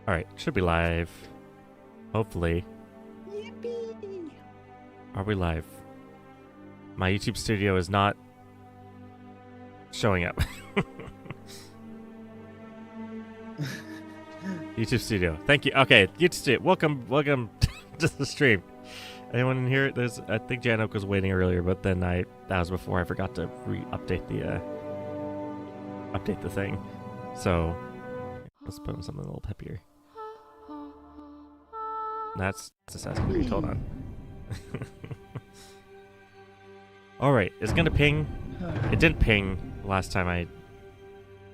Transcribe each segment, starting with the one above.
Alright, should be live. Hopefully. Yippee! Are we live? My YouTube studio is not showing up. YouTube studio. Thank you. Okay, YouTube studio. Welcome to the stream. Anyone in here? I think Janak was waiting earlier, but then that was before I forgot to update the thing. So let's put on something a little peppier. That's Assassin's Creed. Hold on. All right, it's gonna ping. It didn't ping last time.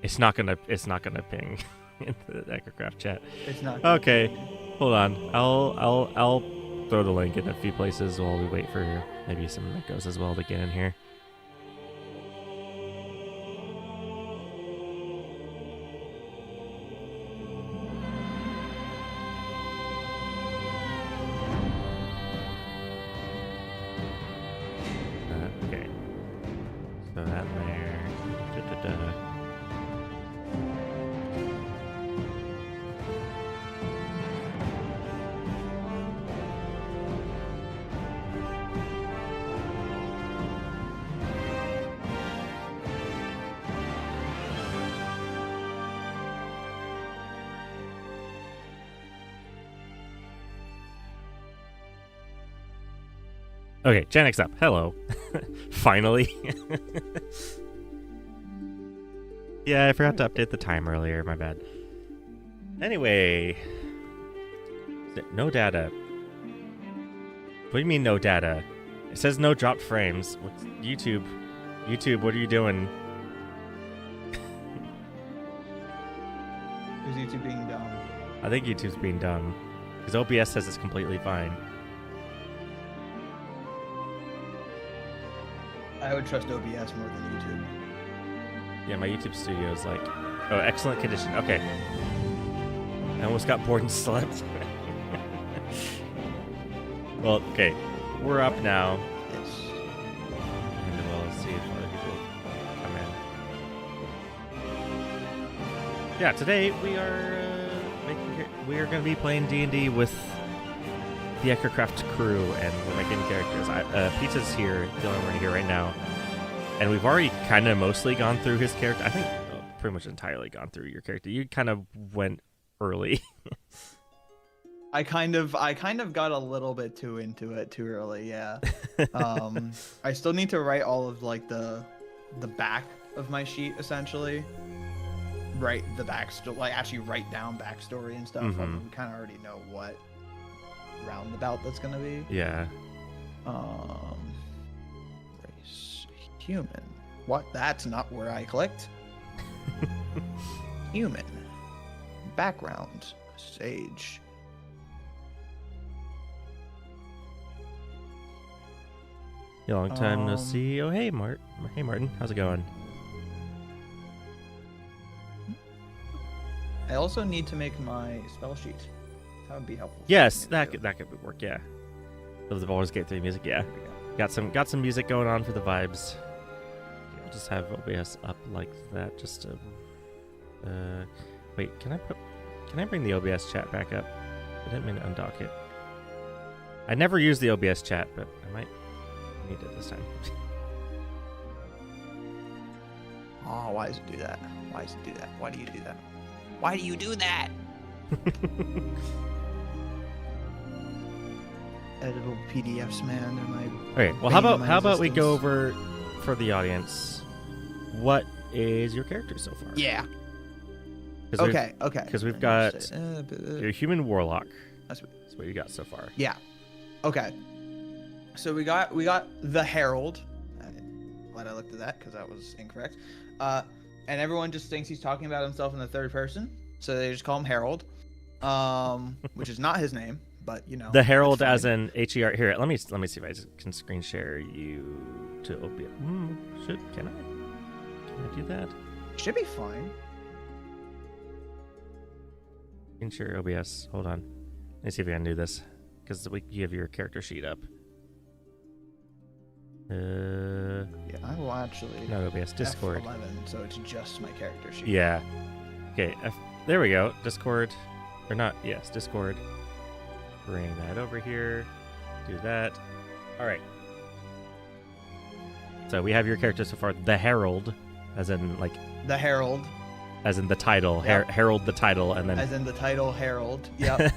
It's not gonna ping in the Echocraft chat. It's not. Okay, hold on. I'll throw the link in a few places while we wait for maybe some echoes as well to get in here. Okay. So that there. Da-da-da. Okay, Janak's up. Hello. Finally. Yeah, I forgot to update the time earlier. My bad. Anyway. No data. What do you mean no data? It says no dropped frames. What's YouTube? YouTube, what are you doing? Is YouTube being dumb? I think YouTube's being dumb. Because OBS says it's completely fine. I would trust OBS more than YouTube. Yeah, my YouTube studio is like, oh, excellent condition. Okay. I almost got bored and slept. Well, okay. We're up now. Yes. And we'll see if other people come in. Yeah, today we are going to be playing D&D with the Echocraft crew, and we're making characters. Pizza's here, the only one here right now, and we've already kind of mostly gone through his character. I think pretty much entirely gone through your character. You kind of went early. I kind of got a little bit too into it too early. Yeah. I still need to write all of like the back of my sheet essentially. Write the backstory, like actually write down backstory and stuff. Mm-hmm. We kind of already know what roundabout that's gonna be. Yeah. Race human. What? That's not where I clicked. Human. Background. Sage. Yeah, long time no see. Oh, hey, Hey, Martin. How's it going? I also need to make my spell sheet. That would be helpful. Yes, that could work. Yeah. Those of Baldur's Gate 3 music. Yeah. Got some music going on for the vibes. Okay, I'll just have OBS up like that. Just to. Wait. Can I bring the OBS chat back up? I didn't mean to undock it. I never use the OBS chat, but I might need it this time. Oh, why does it do that? Why does it do that? Why do you do that? Why do you do that? Editable PDFs, man. They're my. Okay. Well, how about we go over for the audience? What is your character so far? Yeah. Okay. Because we've got your human warlock. That's what you got so far. Yeah. Okay. So we got the Herald. Glad I looked at that because that was incorrect. And everyone just thinks he's talking about himself in the third person, so they just call him Herald, which is not his name, but you know. The Herald, as in HER. Here, let me see if I can screen share you to OBS. Can I do that? Should be fine. Screen share OBS. Hold on. Let me see if I can do this because you have your character sheet up. Yeah, I will actually. No, OBS, Discord. F11, so it's just my character sheet. Yeah. Okay, there we go. Discord. or not, yes, Discord. Bring that over here. Do that. All right. So we have your character so far, the Herald, as in like The Herald. As in the title, Yep. Herald the title, and then As in the title Herald. Yep.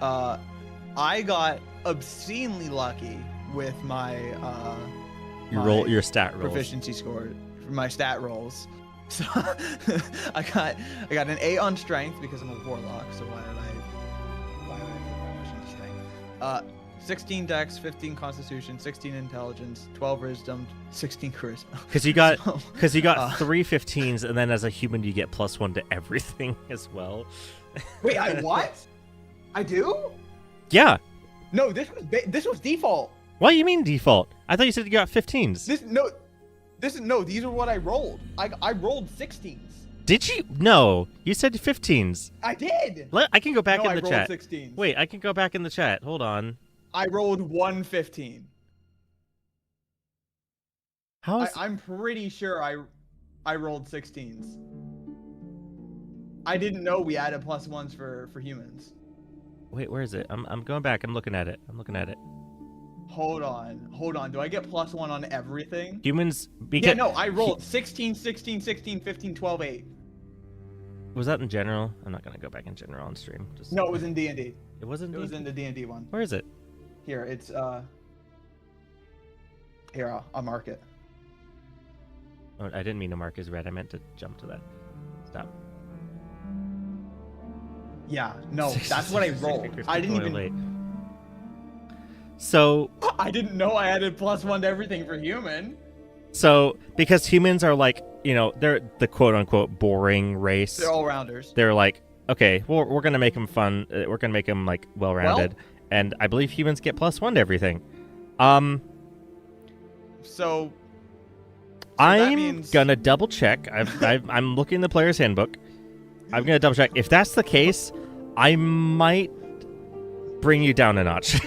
I got obscenely lucky with my your stat rolls. proficiency score, my stat rolls. So I got an 8 on strength because I'm a warlock. So why would I put that much into strength? 16 dex, 15 constitution, 16 intelligence, 12 wisdom, 16 charisma. Because you got 3 15s, and then as a human you get +1 to everything as well. Wait, I what? I do? Yeah. No, this was default. What do you mean default? I thought you said you got 15s. These are what I rolled. I rolled 16s. Did you? No, you said 15s. I did. I can go back No, in the I chat. rolled 16s. Wait, I can go back in the chat. Hold on. I rolled 115. How is I'm pretty sure I rolled 16s. I didn't know we added +1s for humans. Wait, where is it? I'm going back. I'm looking at it. Hold on. Do I get +1 on everything? Humans. Yeah, no, I rolled 16, 16, 16, 15, 12, 8. Was that in general? I'm not gonna go back in general on stream. No, it was in D&D. It wasn't. It was in the D&D one. Where is it? Here, it's here, I'll mark it. Oh, I didn't mean to mark as red. I meant to jump to that. Stop. Yeah, no, that's what I rolled. I didn't even. Late. So. I didn't know I added +1 to everything for human. So, because humans are like, they're the quote-unquote boring race. They're all rounders. They're like, okay, well, we're gonna make them fun. We're gonna make them like well-rounded, and I believe humans get +1 to everything. So I'm gonna double check. I'm looking in the player's handbook. I'm gonna double check. If that's the case, I might bring you down a notch.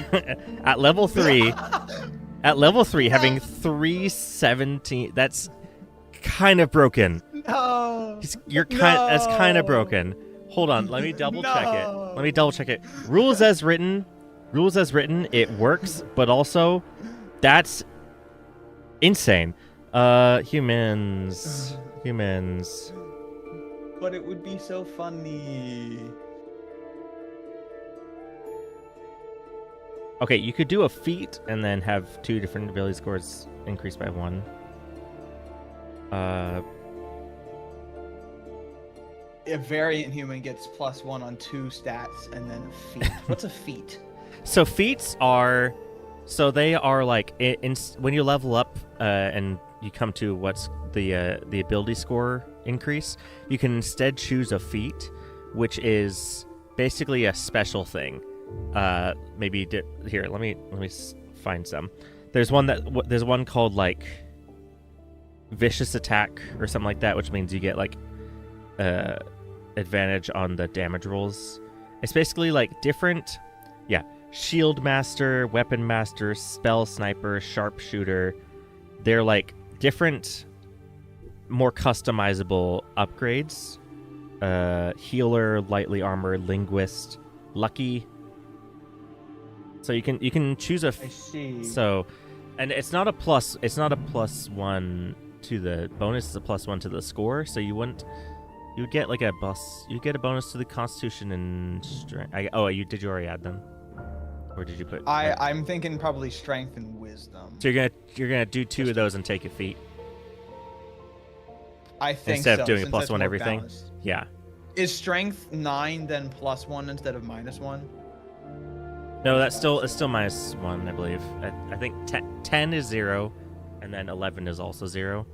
At level 3, having 317, that's kind of broken. No. That's kind of broken. Hold on, let me double check it. Rules as written, it works, but also that's insane. Humans. But it would be so funny. Okay, you could do a feat and then have 2 different ability scores increased by 1. A variant human gets +1 on 2 stats and then a feat. What's a feat? So feats are, they are like when you level up and you come to what's the ability score increase, you can instead choose a feat, which is basically a special thing. Maybe here. Let me find some. There's one called like vicious attack or something like that, which means you get like advantage on the damage rolls. It's basically like different, shield master, weapon master, spell sniper, sharpshooter. They're like different, more customizable upgrades. Healer, lightly armored, linguist, lucky. So you can choose a. I see. So, and it's not a +1 to the bonus. It's a +1 to the score. So you would get like a bus. You get a bonus to the Constitution and Strength. Did you already add them, or did you put? I'm thinking probably Strength and Wisdom. So you're gonna do 2 of those and take a feat I think instead of doing a since that's +1 more everything. balanced. Yeah. Is Strength 9 then +1 instead of -1? No, it's still -1, I believe. I think 10 is 0, and then 11 is also 0.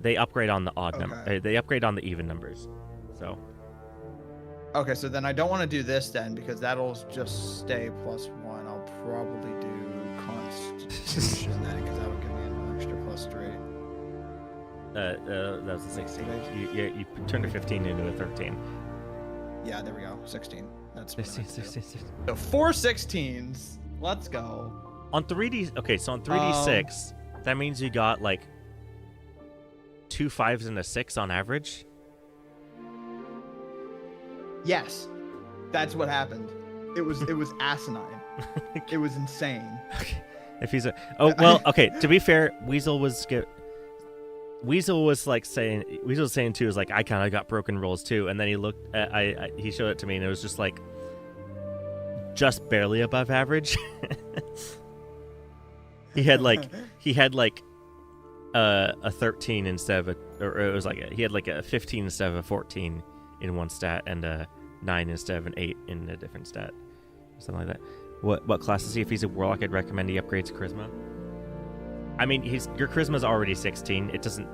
They upgrade on the odd number. They upgrade on the even numbers. So. Okay, so then I don't want to do this then because that'll just stay +1. I'll probably do Constitution then because that'll give me an extra +3. That was a 16. You turned a 15 into a 13. Yeah, there we go. 16. That's 16. So 4 16s. Let's go. On 3D, okay, so on 3D6, that means you got like 2 5s and a 6 on average. Yes. That's what happened. It was asinine. It was insane. Okay. If he's okay. To be fair, Weasel was saying too, is like, I kind of got broken rolls too, and then he looked at, he showed it to me, and it was just like just barely above average. he had like a 13 instead of or it was like he had like a 15 instead of a 14 in one stat, and a 9 instead of an 8 in a different stat, something like that. What class is he? If he's a warlock, I'd recommend he upgrades charisma. I mean, your charisma's already 16. It doesn't.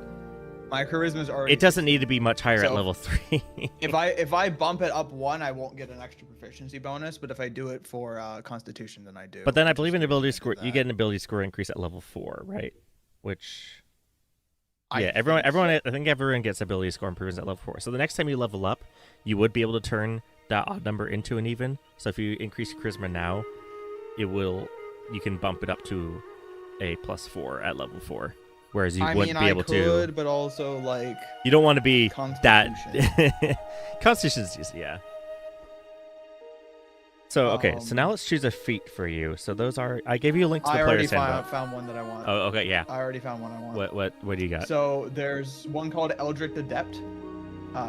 My charisma's already. It doesn't need to be much higher at level 3. if I bump it up 1, I won't get an extra proficiency bonus. But if I do it for Constitution, then I do. But then I believe in ability score. You get an ability score increase at level 4, right? Which. Yeah, everyone. I think everyone gets ability score improvements at level 4. So the next time you level up, you would be able to turn that odd number into an even. So if you increase your charisma now, you can bump it up to a +4 at level 4. Whereas you wouldn't be able to. But also like. You don't want to be that. Constitution. Constitution's yeah. So okay, so now let's choose a feat for you. So those are. I gave you a link to the player's handbook. I already found one that I want. Oh, okay, yeah. I already found one I want. What do you got? So there's one called Eldritch Adept.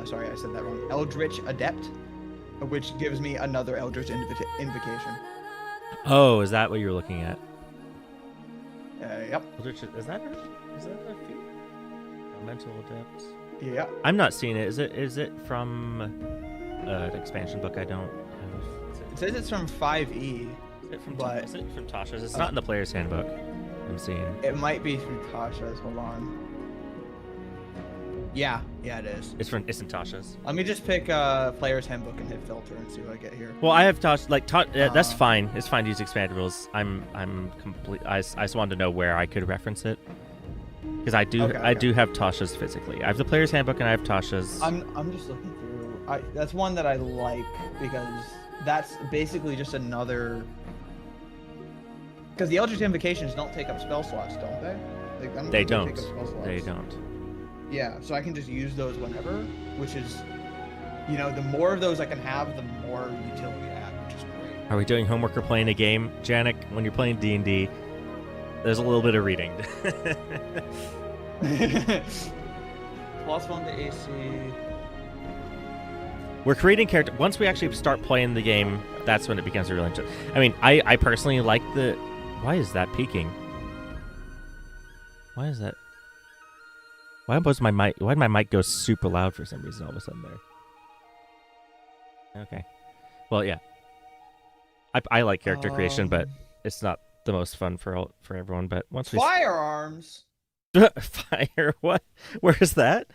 Sorry, I said that wrong. Eldritch Adept, which gives me another Eldritch Invocation. Oh, is that what you're looking at? Yep. Eldritch, is that a feat? Elemental Adept. Yeah. I'm not seeing it. Is it from an expansion book? I don't have. It says it's from 5e. Is it from Tasha's? It's not in the player's handbook. I'm seeing. It might be through Tasha's. Hold on. Yeah, it is. It's in Tasha's. Let me just pick player's handbook and hit filter and see what I get here. Well, I have Tasha. That's fine. It's fine to use expanded rules. I'm complete. I just wanted to know where I could reference it, because I do have Tasha's physically. I have the player's handbook and I have Tasha's. I'm just looking through. That's one that I like because that's basically just another. Because the Eldritch Invocations don't take up spell slots, don't they? They don't. They don't. Yeah, so I can just use those whenever, which is, the more of those I can have, the more utility I have, which is great. Are we doing homework or playing a game? Janak, when you're playing D&D, there's a little bit of reading. +1 to AC. We're creating character. Once we actually start playing the game, that's when it becomes a real interest. I mean, I personally like the... Why is that peaking? Why is that... Why did my mic go super loud for some reason all of a sudden there? Okay. Well, yeah. I like character creation, but it's not the most fun for everyone. But once we firearms. Fire? What? Where's that?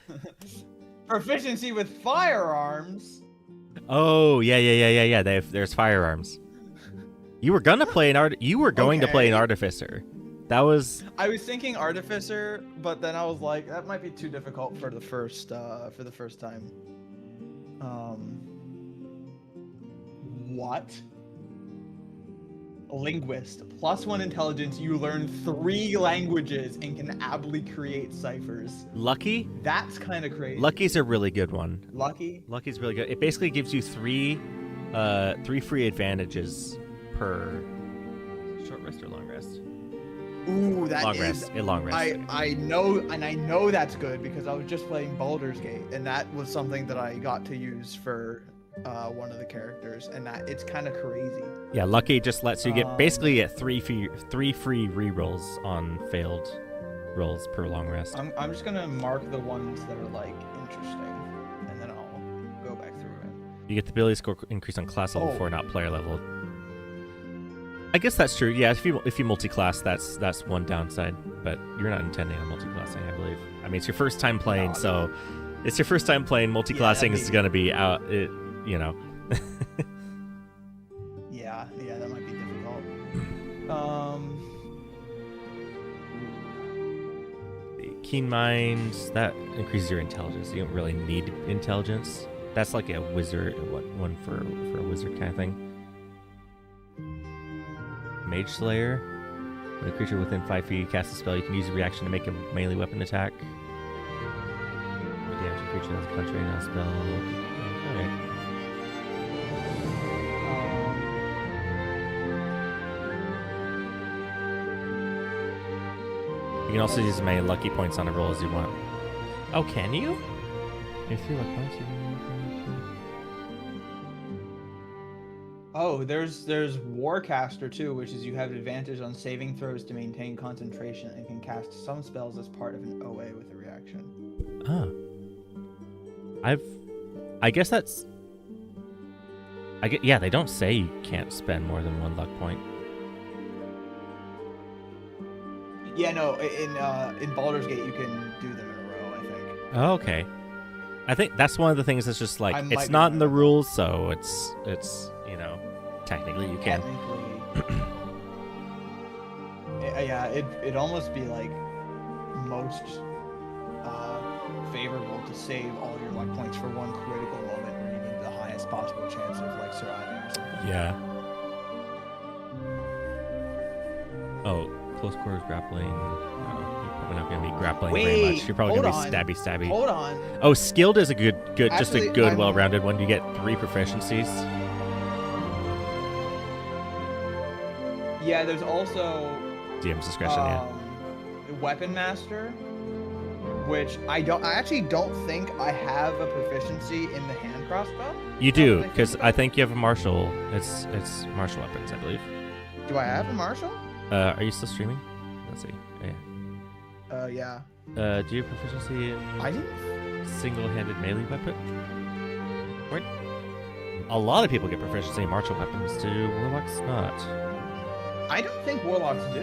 Proficiency with firearms. Oh yeah. There's firearms. You were gonna play You were going to play an artificer. That was. I was thinking artificer, but then I was like, that might be too difficult for the first time. What? Linguist. +1 intelligence. You learn 3 languages and can aptly create ciphers. Lucky? That's kind of crazy. Lucky's a really good one. Lucky's really good. It basically gives you 3 free advantages per short rest or long rest. Ooh, that long is rest. A long rest. I know that's good because I was just playing Baldur's Gate, and that was something that I got to use for one of the characters, and that it's kind of crazy. Yeah, Lucky just lets you get 3 free rerolls on failed rolls per long rest. I'm just gonna mark the ones that are like interesting, and then I'll go back through it. You get the ability score increase on class level 4, not player level. I guess that's true. Yeah, if you multi-class, that's one downside. But you're not intending on multi-classing, I believe. I mean, it's your first time playing, so it's your first time playing. Multi-classing is going to be out. Yeah, that might be difficult. Keen Mind, that increases your intelligence. You don't really need intelligence. That's like a wizard one for a wizard kind of thing. Mage Slayer. When a creature within 5 feet casts a spell, you can use a reaction to make a melee weapon attack. Damage a creature has a contrary on spell. Alright. You can also use as many lucky points on a roll as you want. Oh, can you? If you luck points, you can... Oh, there's Warcaster too, which is you have advantage on saving throws to maintain concentration and can cast some spells as part of an OA with a reaction. Oh. I guess that's... yeah, they don't say you can't spend more than 1 luck point. Yeah, no, in Baldur's Gate you can do them in a row, I think. Oh, okay. I think that's one of the things that's just like, I might it's be not in the wrong. rules, so it's you know, technically you can. Technically, yeah, it'd almost be like most favorable to save all your luck points for one critical moment where you need the highest possible chance of like surviving or something. Yeah. Oh, close quarters grappling. You're probably not going to be grappling very much. You're probably going to be stabby. Hold on. Oh, skilled is a good, just a Actually, good, I'm- well-rounded one. You get 3 proficiencies. Yeah, there's also DM's discretion, yeah. Weapon Master, which I actually don't think I have a proficiency in the hand crossbow. You do, I because think I think you have a martial. It's martial weapons, I believe. Do I have a martial? Are you still streaming? Let's see. Oh, Yeah. yeah. Do you have proficiency in I didn't. single-handed melee weapon? What? A lot of people get proficiency in martial weapons. Do warlocks not? I don't think warlocks do.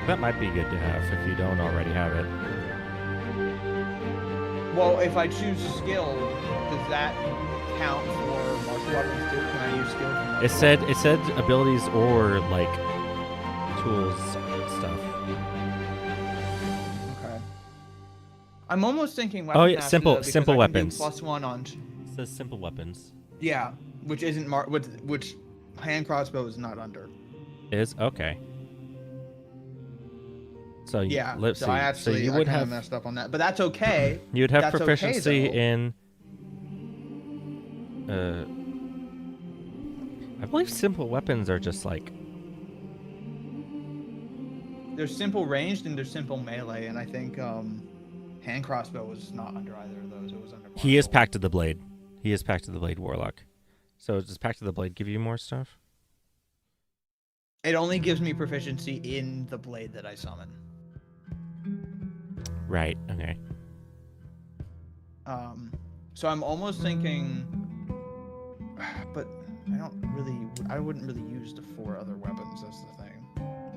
That might be good to have if you don't already have it. Well, if I choose skill, does that count for martial weapons too? Can I use skill? For martial It said abilities or like tools stuff. Okay. I'm almost thinking weapon Oh yeah, master, simple though, because simple I can do weapons. +1 on. It says simple weapons. Yeah, which isn't which hand crossbow is not under. Is okay. So Yeah. let's so see. I actually you I would kinda have messed up on that, but that's okay. you'd have That's okay, proficiency though. in. I believe simple weapons are just like. There's simple ranged and there's simple melee, and I think hand crossbow was not under either of those. It was under. He is martial. Pact of the Blade. He is Pact of the Blade warlock. So does Pact of the Blade give you more stuff? It only gives me proficiency in the blade that I summon. Right. Okay. So I'm almost thinking, but I wouldn't really use the 4 other weapons. That's the thing.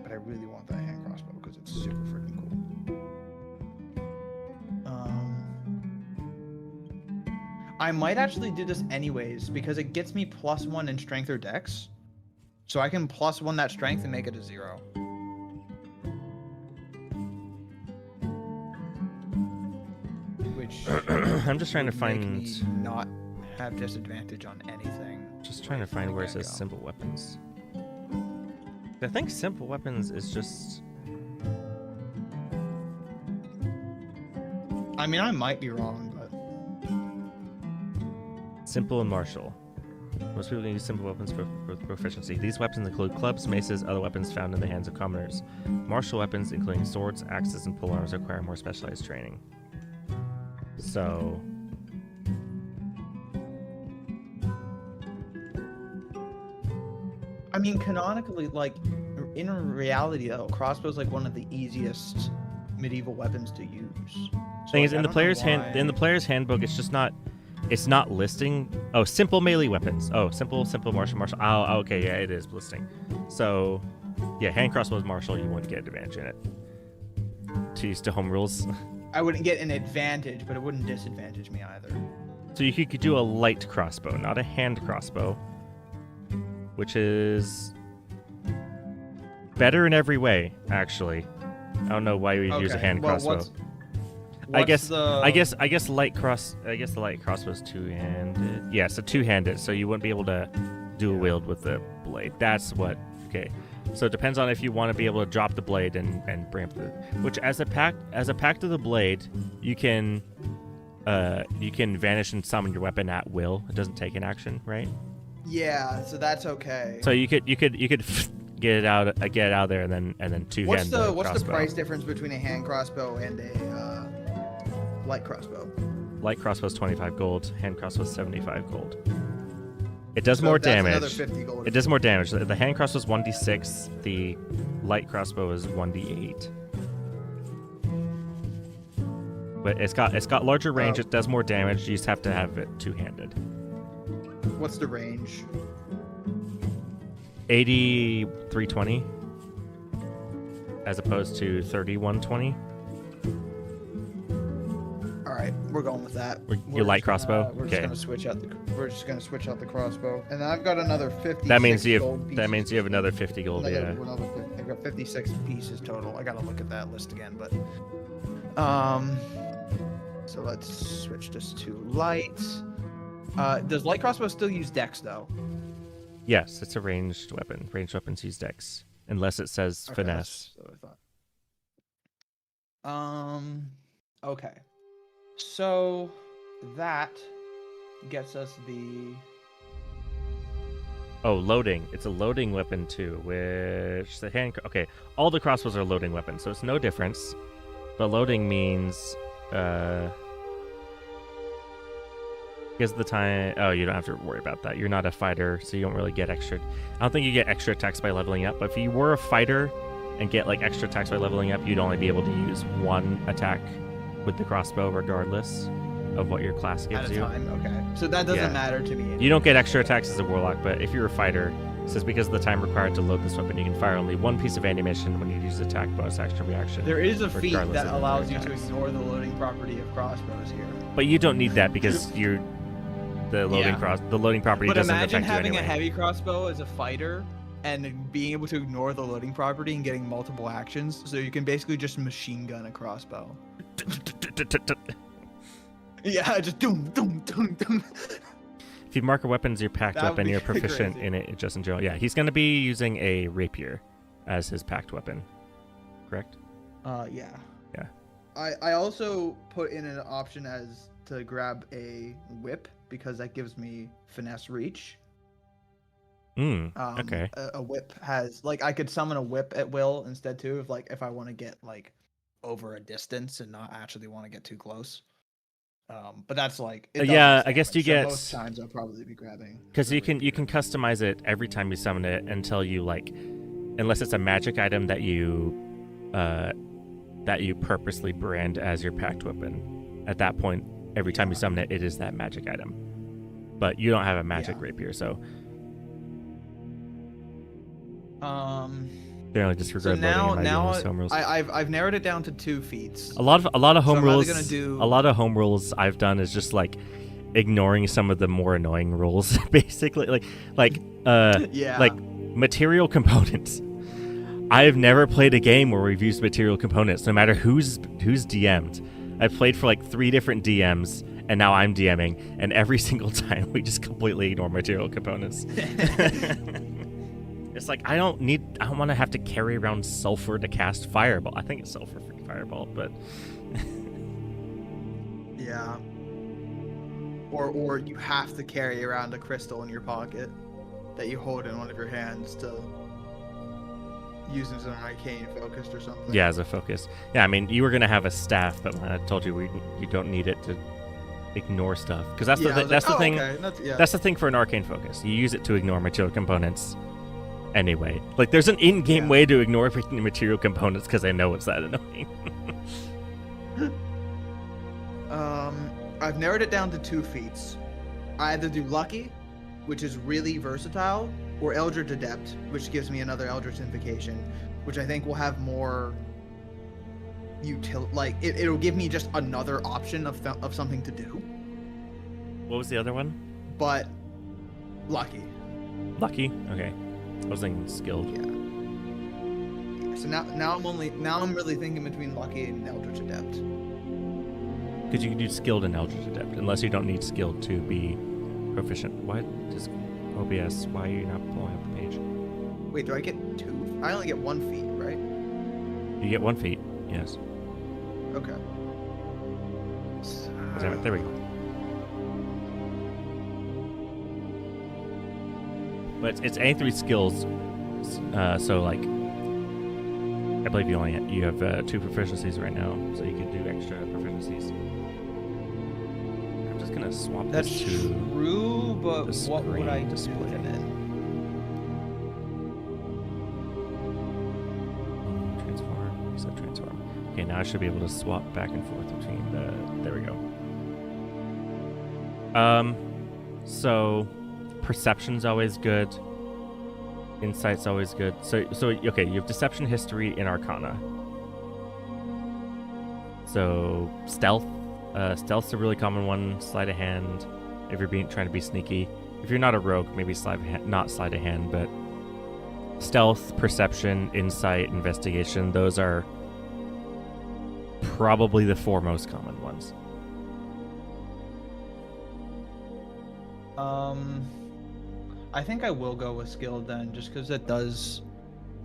But I really want that hand crossbow because it's super freaking cool. I might actually do this anyways because it gets me +1 in strength or dex. So I can +1 that strength and make it a 0. Which I'm just trying to would find. make me not have disadvantage on anything. Just trying to find where it says simple weapons. I think simple weapons is just. I mean, I might be wrong, but Simple and martial. Most people can use simple weapons for proficiency. These weapons include clubs, maces, other weapons found in the hands of commoners. Martial weapons, including swords, axes, and polearms, require more specialized training. So... I mean, canonically, like, in reality, though, crossbow's like one of the easiest medieval weapons to use. So, thing is, like, in I the don't know player's why- in the player's handbook, it's just not. It's not listing. Oh, simple melee weapons. Oh, simple, martial. Oh, okay, yeah, it is listing. So, yeah, hand crossbow is martial. You wouldn't get advantage in it. To use to home rules. I wouldn't get an advantage, but it wouldn't disadvantage me either. So you could do a light crossbow, not a hand crossbow, which is better in every way. Actually, I don't know why you would use a hand crossbow. I guess the light crossbow is two-handed. Yeah, so two-handed, so you wouldn't be able to dual wield with the blade. That's what. Okay, so it depends on if you want to be able to drop the blade and bring up the. Which as a pact of the blade, you can vanish and summon your weapon at will. It doesn't take an action, right? Yeah, so that's okay. So you could get it out there, and then two-hand the What's the crossbow. price difference between a hand crossbow and a light crossbow? Light crossbow is 25 gold. Hand crossbow is 75 gold. It does So more that's damage. another 50 gold. It does more damage. The hand crossbow is 1d6. The light crossbow is 1d8. But it's got larger range. It does more damage. You just have to have it two-handed. What's the range? 80 320 as opposed to 3120. All right, we're going with that. Your light crossbow. We're Okay. just gonna switch out the crossbow, and then I've got another 50. That means you have another 50 gold. I've got 56 pieces total. I gotta look at that list again, but so let's switch this to light. Does light crossbow still use dex though? Yes, it's a ranged weapon. Ranged weapons use dex, unless it says finesse. That's what I thought. Okay. So that gets us the. Oh, loading. It's a loading weapon too, which the hand. Okay, all the crossbows are loading weapons, so it's no difference. But loading means because of the time. Oh, you don't have to worry about that. You're not a fighter, so you don't really get extra. I don't think you get extra attacks by leveling up. But if you were a fighter and get like extra attacks by leveling up, you'd only be able to use one attack with the crossbow, regardless of what your class gives At a you. time, okay. So that doesn't matter to me. You don't get extra attacks as a warlock, but if you're a fighter, it says because of the time required to load this weapon, you can fire only one piece of ammunition when you use attack, bonus action, reaction. There is a feat regardless that of allows you attack. to ignore the loading property of crossbows here. But you don't need that because the loading property But doesn't imagine affect you having anyway. a heavy crossbow as a fighter and being able to ignore the loading property and getting multiple actions, so you can basically just machine gun a crossbow. Yeah, just doom, doom, doom, doom. If you mark a weapon as your packed That would weapon, be you're proficient crazy. in it just in general. Yeah, he's going to be using a rapier as his packed weapon, correct? Yeah. Yeah. I also put in an option as to grab a whip because that gives me finesse reach. Okay. A whip has like I could summon a whip at will instead too if I want to get like over a distance and not actually want to get too close. But that's like it Yeah, does I guess you damage, get so most times I'll probably be grabbing because the you can rapier. customize it every time you summon it until you like, unless it's a magic item that you purposely brand as your packed weapon. At that point, every time you summon it, it is that magic item. But you don't have a magic rapier, so generally disregard loading in my home rules. I've narrowed it down to 2 feats. A lot of home I'm rules. either gonna do- A lot of home rules I've done is just like ignoring some of the more annoying rules, basically. Like material components. I have never played a game where we've used material components, no matter who's DM'd. I've played for like 3 different DMs, and now I'm DMing, and every single time we just completely ignore material components. It's like I don't want to have to carry around sulfur to cast fireball. I think it's sulfur for fireball, but Yeah. Or you have to carry around a crystal in your pocket that you hold in one of your hands to use as an arcane focused or something. yeah, as a focus. Yeah, I mean, you were gonna have a staff, but I told you you don't need it to ignore stuff because that's the thing. Okay. That's the thing for an arcane focus. You use it to ignore material components. Anyway, like there's an in-game way to ignore material components because I know it's that annoying. I've narrowed it down to 2 feats. I either do Lucky, which is really versatile, or Eldritch Adept, which gives me another Eldritch Invocation, which I think will have more it'll give me just another option of something to do. What was the other one? But Lucky. Lucky? Okay. I was thinking skilled. Yeah. So now I'm really thinking between Lucky and Eldritch Adept. Because you can do skilled and Eldritch Adept, unless you don't need skilled to be proficient. What does OBS? Why are you not pulling up the page? Wait, do I get 2? I only get 1 feat, right? You get 1 feat, yes. Okay. Damn it, there we go. But it's any 3 skills So like, I believe you have 2 proficiencies right now, so you can do extra proficiencies. I'm just gonna swap That's this to true, but the what would I screen display. do then? Transform. Reset transform. Okay, now I should be able to swap back and forth between the. There we go. So perception's always good. Insight's always good. So okay, you have deception, history, and arcana. So stealth. Stealth's a really common one. Sleight of hand, if you're trying to be sneaky. If you're not a rogue, maybe not sleight of hand, but stealth, perception, insight, investigation. Those are probably the 4 most common ones. I think I will go with skilled then, just because it does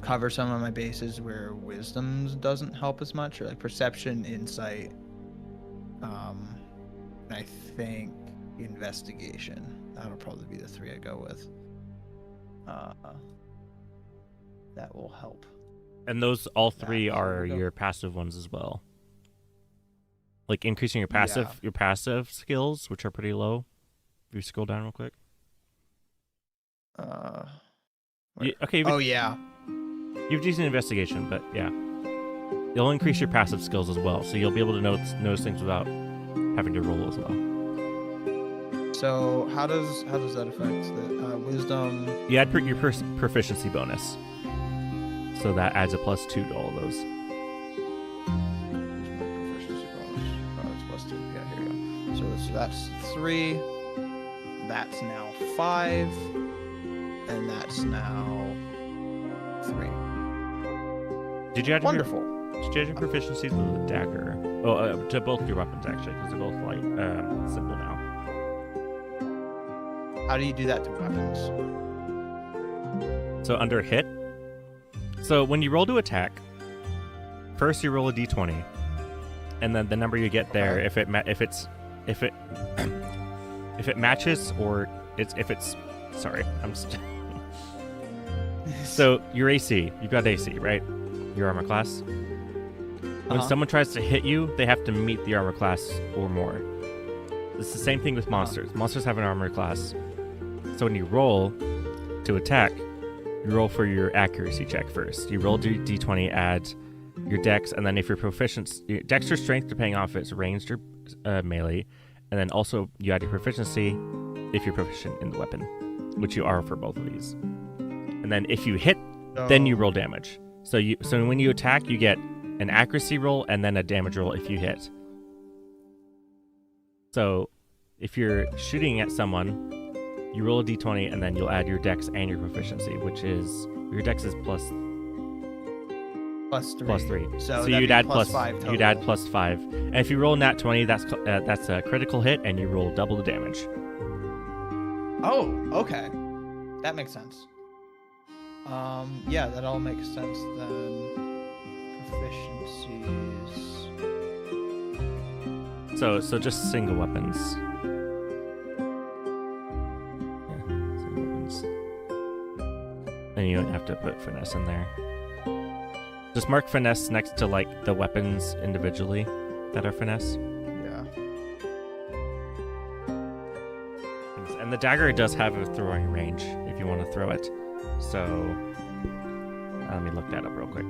cover some of my bases where wisdoms doesn't help as much, or like perception, insight. And I think investigation. That'll probably be the 3 I go with. That will help. And those all 3 are your passive ones as well. Like increasing your passive skills, which are pretty low. If you scroll down real quick. Okay. Oh yeah. You have decent investigation, but yeah, you'll increase your passive skills as well, so you'll be able to notice things without having to roll as well. So how does that affect the wisdom? You add your proficiency bonus, so that adds a +2 to all those. Proficiency bonus. Oh, it's +2. Yeah, here we go. So that's 3. That's now 5. And that's now 3. Did you add Wonderful. Did you add your proficiencies with the dagger? Oh, to both your weapons actually, because they're both like simple now. How do you do that to weapons? So under hit. So when you roll to attack, first you roll a d20, and then the number you get there, if it matches or if it's sorry, I'm. So your AC, you've got AC, right? Your armor class. When someone tries to hit you, they have to meet the armor class or more. It's the same thing with monsters. Monsters have an armor class. So when you roll to attack, you roll for your accuracy check first. You roll d20, add your dex, and then if your proficiency, dex or strength, depending on if it's ranged or melee, and then also you add your proficiency if you're proficient in the weapon, which you are for both of these. And then if you hit, then you roll damage. So when you attack, you get an accuracy roll and then a damage roll if you hit. So if you're shooting at someone, you roll a d20 and then you'll add your dex and your proficiency, which is your dex is +3. So you'd add you'd add +5. And if you roll nat 20, that's a critical hit, and you roll double the damage. Oh, okay, that makes sense. Yeah, that all makes sense then. Proficiencies. So just single weapons. Yeah, single weapons. And you don't have to put finesse in there. Just mark finesse next to like the weapons individually that are finesse. Yeah. And the dagger does have a throwing range if you want to throw it. So let me look that up real quick.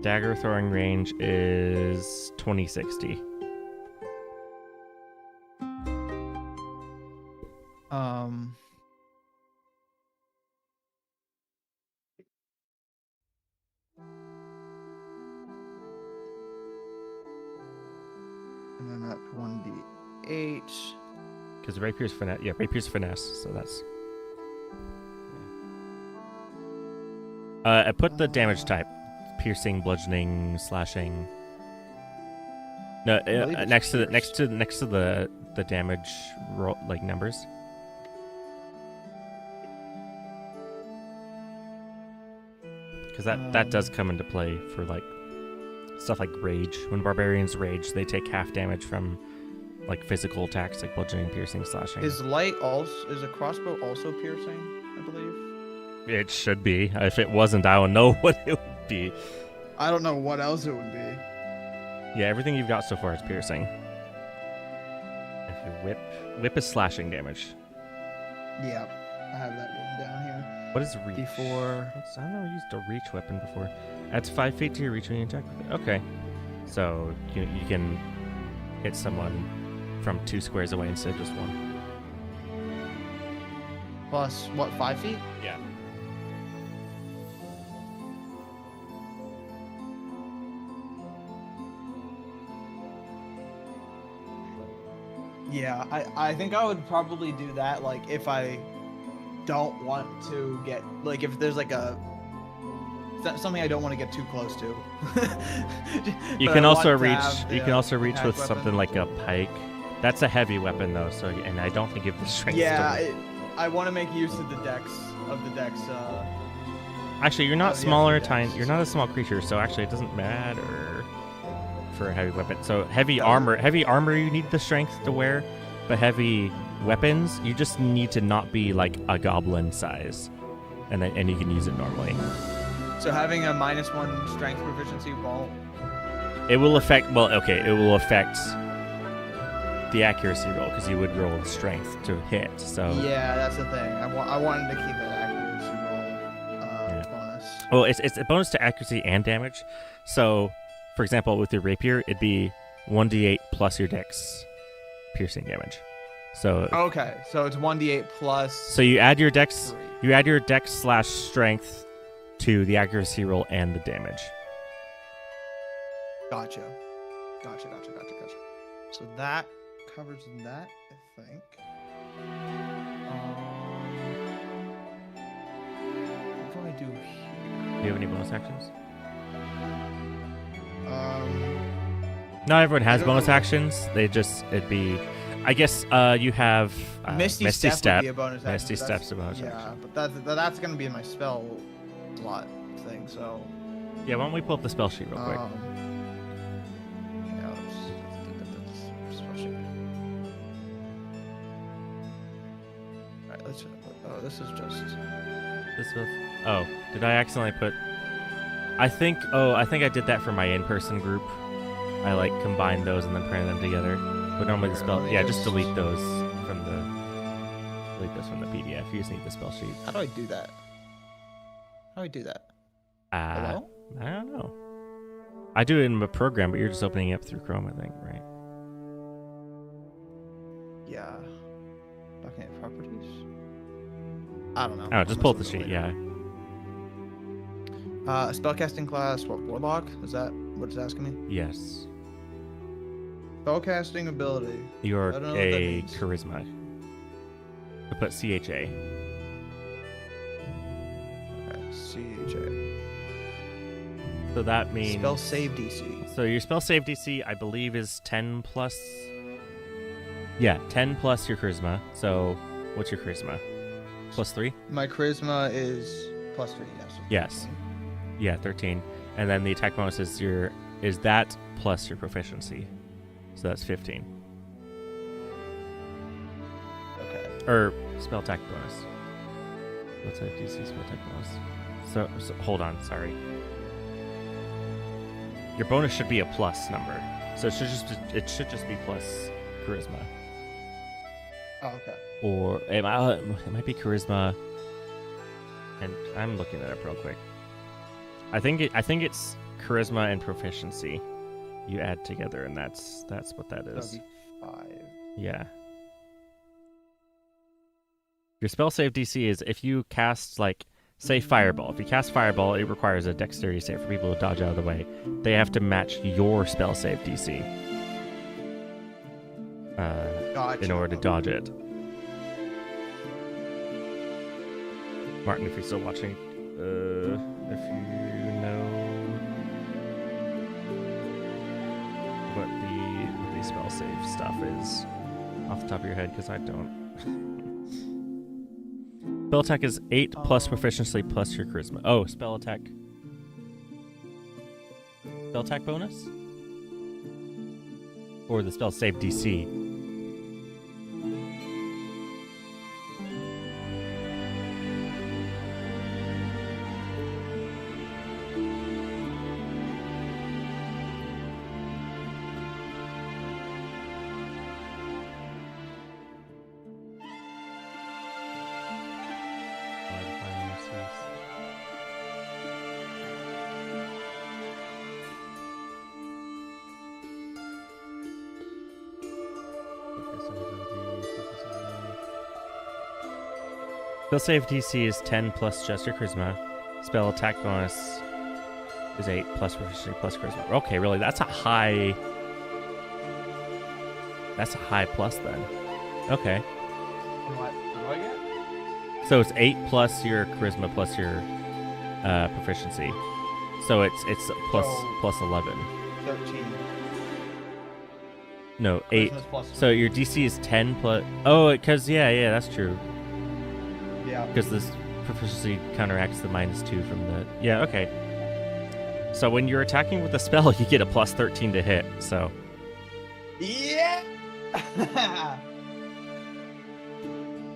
Dagger throwing range is 2060. And then that's 1d8. Because rapier's finesse. Yeah, rapier's finesse. So that's. I put the damage type: piercing, bludgeoning, slashing. No, next to the damage roll, like numbers. Because that does come into play for like stuff like rage. When barbarians rage, they take half damage from like physical attacks like bludgeoning, piercing, slashing. Is a crossbow also piercing, I believe? It should be. If it wasn't, I don't know what it would be. I don't know what else it would be. Yeah, everything you've got so far is piercing. If you whip is slashing damage. Yeah, I have that written down here. What is reach? Before. I don't know. I used a reach weapon before. Adds 5 feet to your reach when you attack with it. Okay, so you can hit someone from 2 squares away instead of just 1. Plus what? 5 feet? Yeah. Yeah, I think I would probably do that, like, if I don't want to get, like, if there's, like, something I don't want to get too close to. You can also reach with something like a pike. That's a heavy weapon, though, so, and I don't think you have the strength to I want to make use of the dex, Actually, you're not smaller, you're not a small creature, so actually it doesn't matter for a heavy weapon. So heavy armor you need the strength to wear, but heavy weapons you just need to not be like a goblin size, and you can use it normally. So having a -1 strength proficiency won't. It will affect. Well, okay, it will affect the accuracy roll because you would roll strength to hit. So yeah, that's the thing. I wanted to keep that accuracy roll bonus. Well, it's a bonus to accuracy and damage. So, for example, with your rapier, it'd be 1d8 plus your dex piercing damage. So okay, so it's 1d8 plus. So you add your dex. 3. You add your dex/strength to the accuracy roll and the damage. Gotcha. So that covers that, I think. What do I do here? Do you have any bonus actions? Not everyone has bonus actions. It'd be, I guess, you have Misty Step. Would be a bonus action, Misty Step's a bonus action. Yeah, but that's gonna be in my spell slot thing. So. Yeah, why don't we pull up the spell sheet real quick? Yeah, let's spell sheet. All right, let's. Oh, this is just. This was. Oh, did I accidentally put? I think I did that for my in-person group. I like combined those and then printed them together. But normally the spell, just delete those from the PDF. You just need the spell sheet. How do I do that? Hello? I don't know. I do it in a program, but you're just opening it up through Chrome, I think, right? Yeah. Document properties. I don't know. Oh, just pull up the sheet. Yeah. Spellcasting class. What, Warlock? Is that what it's asking me? Yes. Spellcasting ability. You're a charisma. I put CHA. Okay, CHA. So that means spell save DC. So your spell save DC, I believe, is 10 plus. Yeah, 10 plus your charisma. So what's your charisma? Plus 3? My charisma is plus 3. Yes. Yeah, 13. And then the attack bonus is that plus your proficiency. So that's 15. Okay. Or spell attack bonus. What's that DC spell attack bonus? So hold on, sorry. Your bonus should be a plus number. So it should just be plus charisma. Oh, okay. Or it might be charisma. And I'm looking that up real quick. I think it's charisma and proficiency you add together, and that's what that is. That'd be 5. Yeah. Your spell save DC is if you cast, like, say Fireball. If you cast Fireball, it requires a dexterity save for people to dodge out of the way. They have to match your spell save DC in order to dodge it. Martin, if you're still watching, if you know what the spell save stuff is off the top of your head, because I don't. Spell attack is 8 plus proficiency plus your charisma. Oh, spell attack. Spell attack bonus? Or the spell save DC? Spell save DC is 10 plus just your charisma. Spell attack bonus is 8 plus proficiency plus charisma. Okay, really, that's a high. That's a high plus then. Okay. What do I get? So it's 8 plus your charisma plus your proficiency. So it's plus 11. 13. No, 8. Charisma's plus So your DC is 10 plus. Oh, because yeah, that's true. Yeah. Because this proficiency counteracts the -2 from the. Yeah, okay. So when you're attacking with a spell, you get a plus 13 to hit. So. Yeah.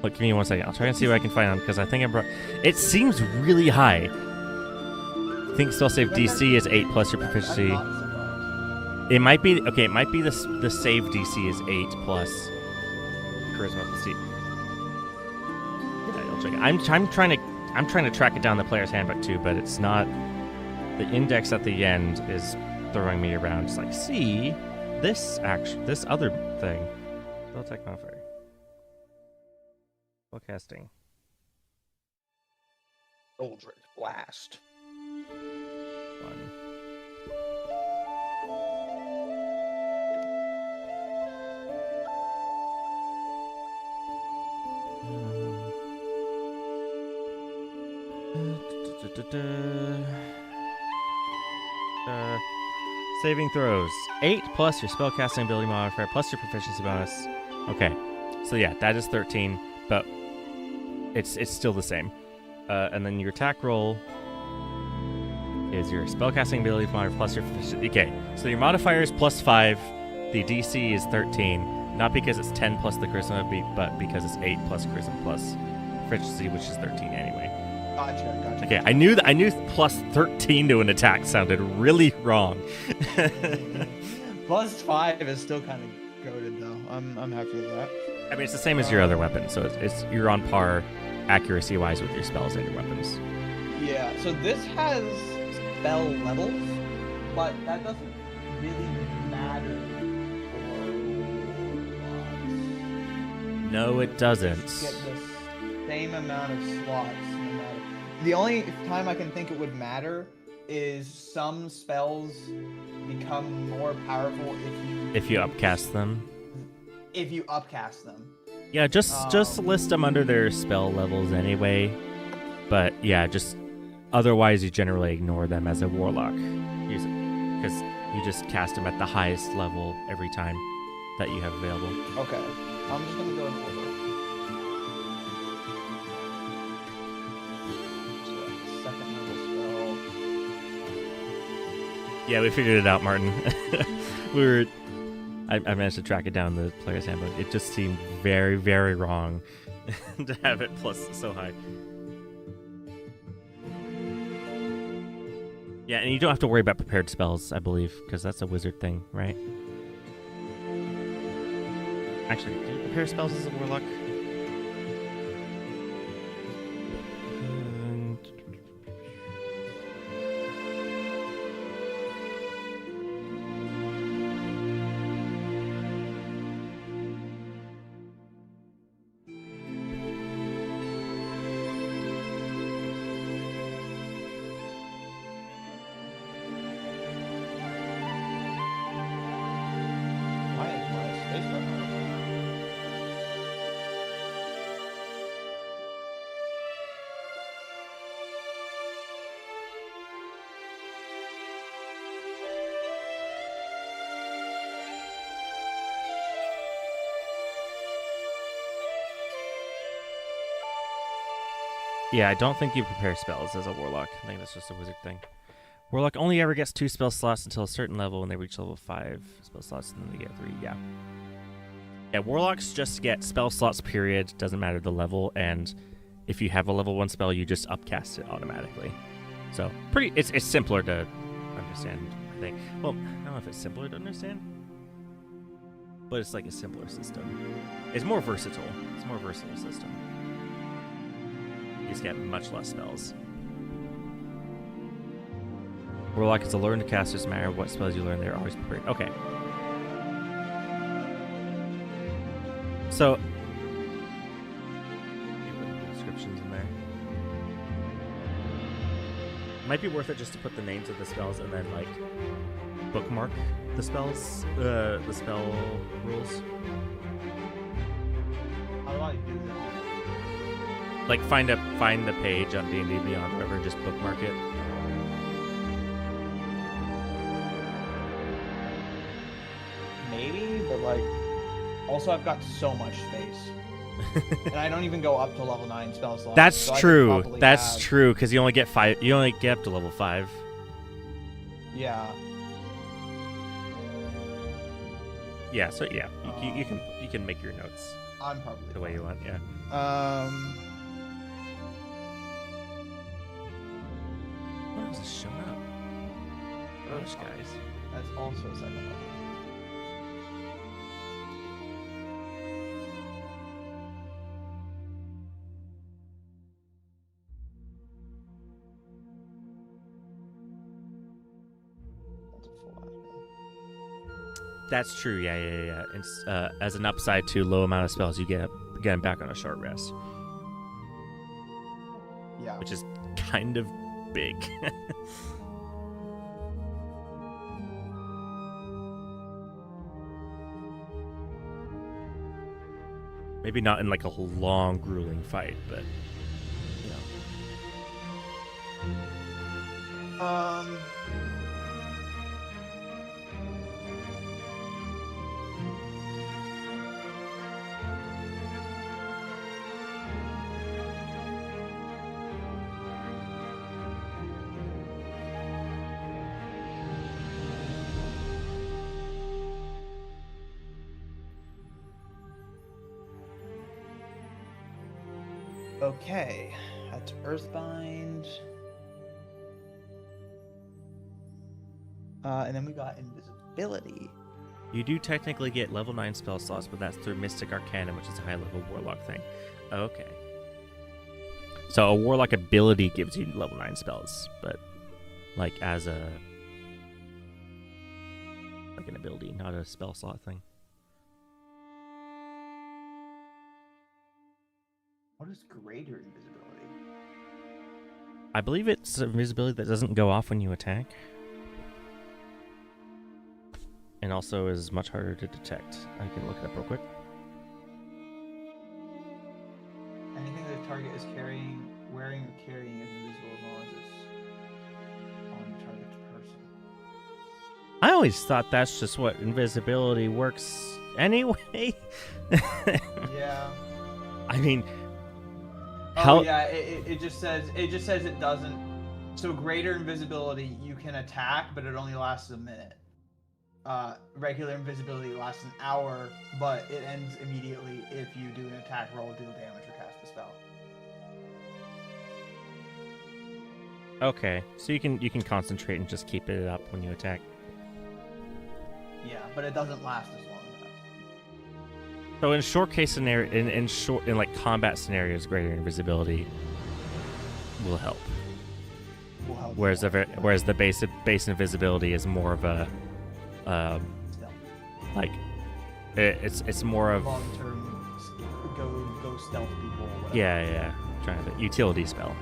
Look, give me 1 second. I'll try and see what I can find on because I think I brought. It seems really high. I think spell save DC is 8 plus your proficiency. It might be okay. It might be the save DC is 8 plus charisma. Let's see. Yeah, I'll check it. I'm trying to track it down in the player's handbook too, but it's not. The index at the end is throwing me around. It's like, see this other thing. Spell attack modifier. Spell casting. Eldritch Blast. 1. Saving throws. 8 plus your spellcasting ability modifier plus your proficiency bonus. Okay. So yeah, that is 13, but it's still the same. And then your attack roll is your spellcasting ability modifier plus your proficiency. Okay. So your modifier is +5. The DC is 13. Not because it's 10 plus the charisma, but because it's 8 plus charisma plus proficiency, which is 13 anyway. Gotcha. Okay, I knew plus 13 to an attack sounded really wrong. +5 is still kind of goated though. I'm happy with that. I mean, it's the same as your other weapon, so it's you're on par accuracy wise with your spells and your weapons. Yeah. So this has spell levels, but that doesn't really matter for No, it doesn't. get the same amount of slots. The only time I can think it would matter is some spells become more powerful if you upcast them. If you upcast them. Yeah, just list them under their spell levels anyway. But yeah, just otherwise you generally ignore them as a warlock, because you just cast them at the highest level every time that you have available. Okay, I'm just gonna go in order. Yeah, we figured it out, Martin. I managed to track it down in the player's handbook. It just seemed very, very wrong to have it plus so high. Yeah, and you don't have to worry about prepared spells, I believe, because that's a wizard thing, right? Actually, do you prepare spells as a warlock? Yeah, I don't think you prepare spells as a warlock. I think that's just a wizard thing. Warlock only ever gets 2 spell slots until a certain level. When they reach level 5 spell slots, and then they get 3. Yeah. Yeah, warlocks just get spell slots, period. Doesn't matter the level. And if you have a level 1 spell, you just upcast it automatically. So, it's simpler to understand, I think. Well, I don't know if it's simpler to understand, but it's like a simpler system. It's more versatile. It's a more versatile system. You just get much less spells. Warlock is a learned caster, doesn't matter what spells you learn, they're always prepared. Okay. So, you put the descriptions in there. Might be worth it just to put the names of the spells and then like bookmark the spells, the spell rules. How do I do that? Like find the page on D&D Beyond, whatever, and just bookmark it. Maybe, but like, also I've got so much space, and I don't even go up to level 9 spell slots. That's so true. That's true, because you only get 5. You only get up to level 5. Yeah. Yeah. So yeah, you can make your notes I'm probably the way you want. Yeah. What is this showing up? Gosh, guys. That's also a second level. That's true. Yeah. And, as an upside to low amount of spells, you get them back on a short rest. Yeah. Which is kind of big. Maybe not in like a long, grueling fight, but you know. Okay, that's Earthbind. And then we got Invisibility. You do technically get level 9 spell slots, but that's through Mystic Arcana, which is a high-level Warlock thing. Okay. So a Warlock ability gives you level 9 spells, but like as a like an ability, not a spell slot thing. What is Greater Invisibility? I believe it's invisibility that doesn't go off when you attack. And also is much harder to detect. I can look it up real quick. Anything that the target is wearing or carrying is invisible as long as it's on the target's person. I always thought that's just what invisibility works anyway. Yeah. I mean, oh yeah, it just says it doesn't. So greater invisibility, you can attack, but it only lasts a minute. Regular invisibility lasts an hour, but it ends immediately if you do an attack roll, deal damage, or cast a spell. Okay, so you can concentrate and just keep it up when you attack. Yeah, but it doesn't last as long enough. So in short case scenario, in like combat scenarios, greater invisibility will help. Whereas the base invisibility is more of a like it's more of long term go stealth people. Or whatever. Yeah. Trying to utility spell.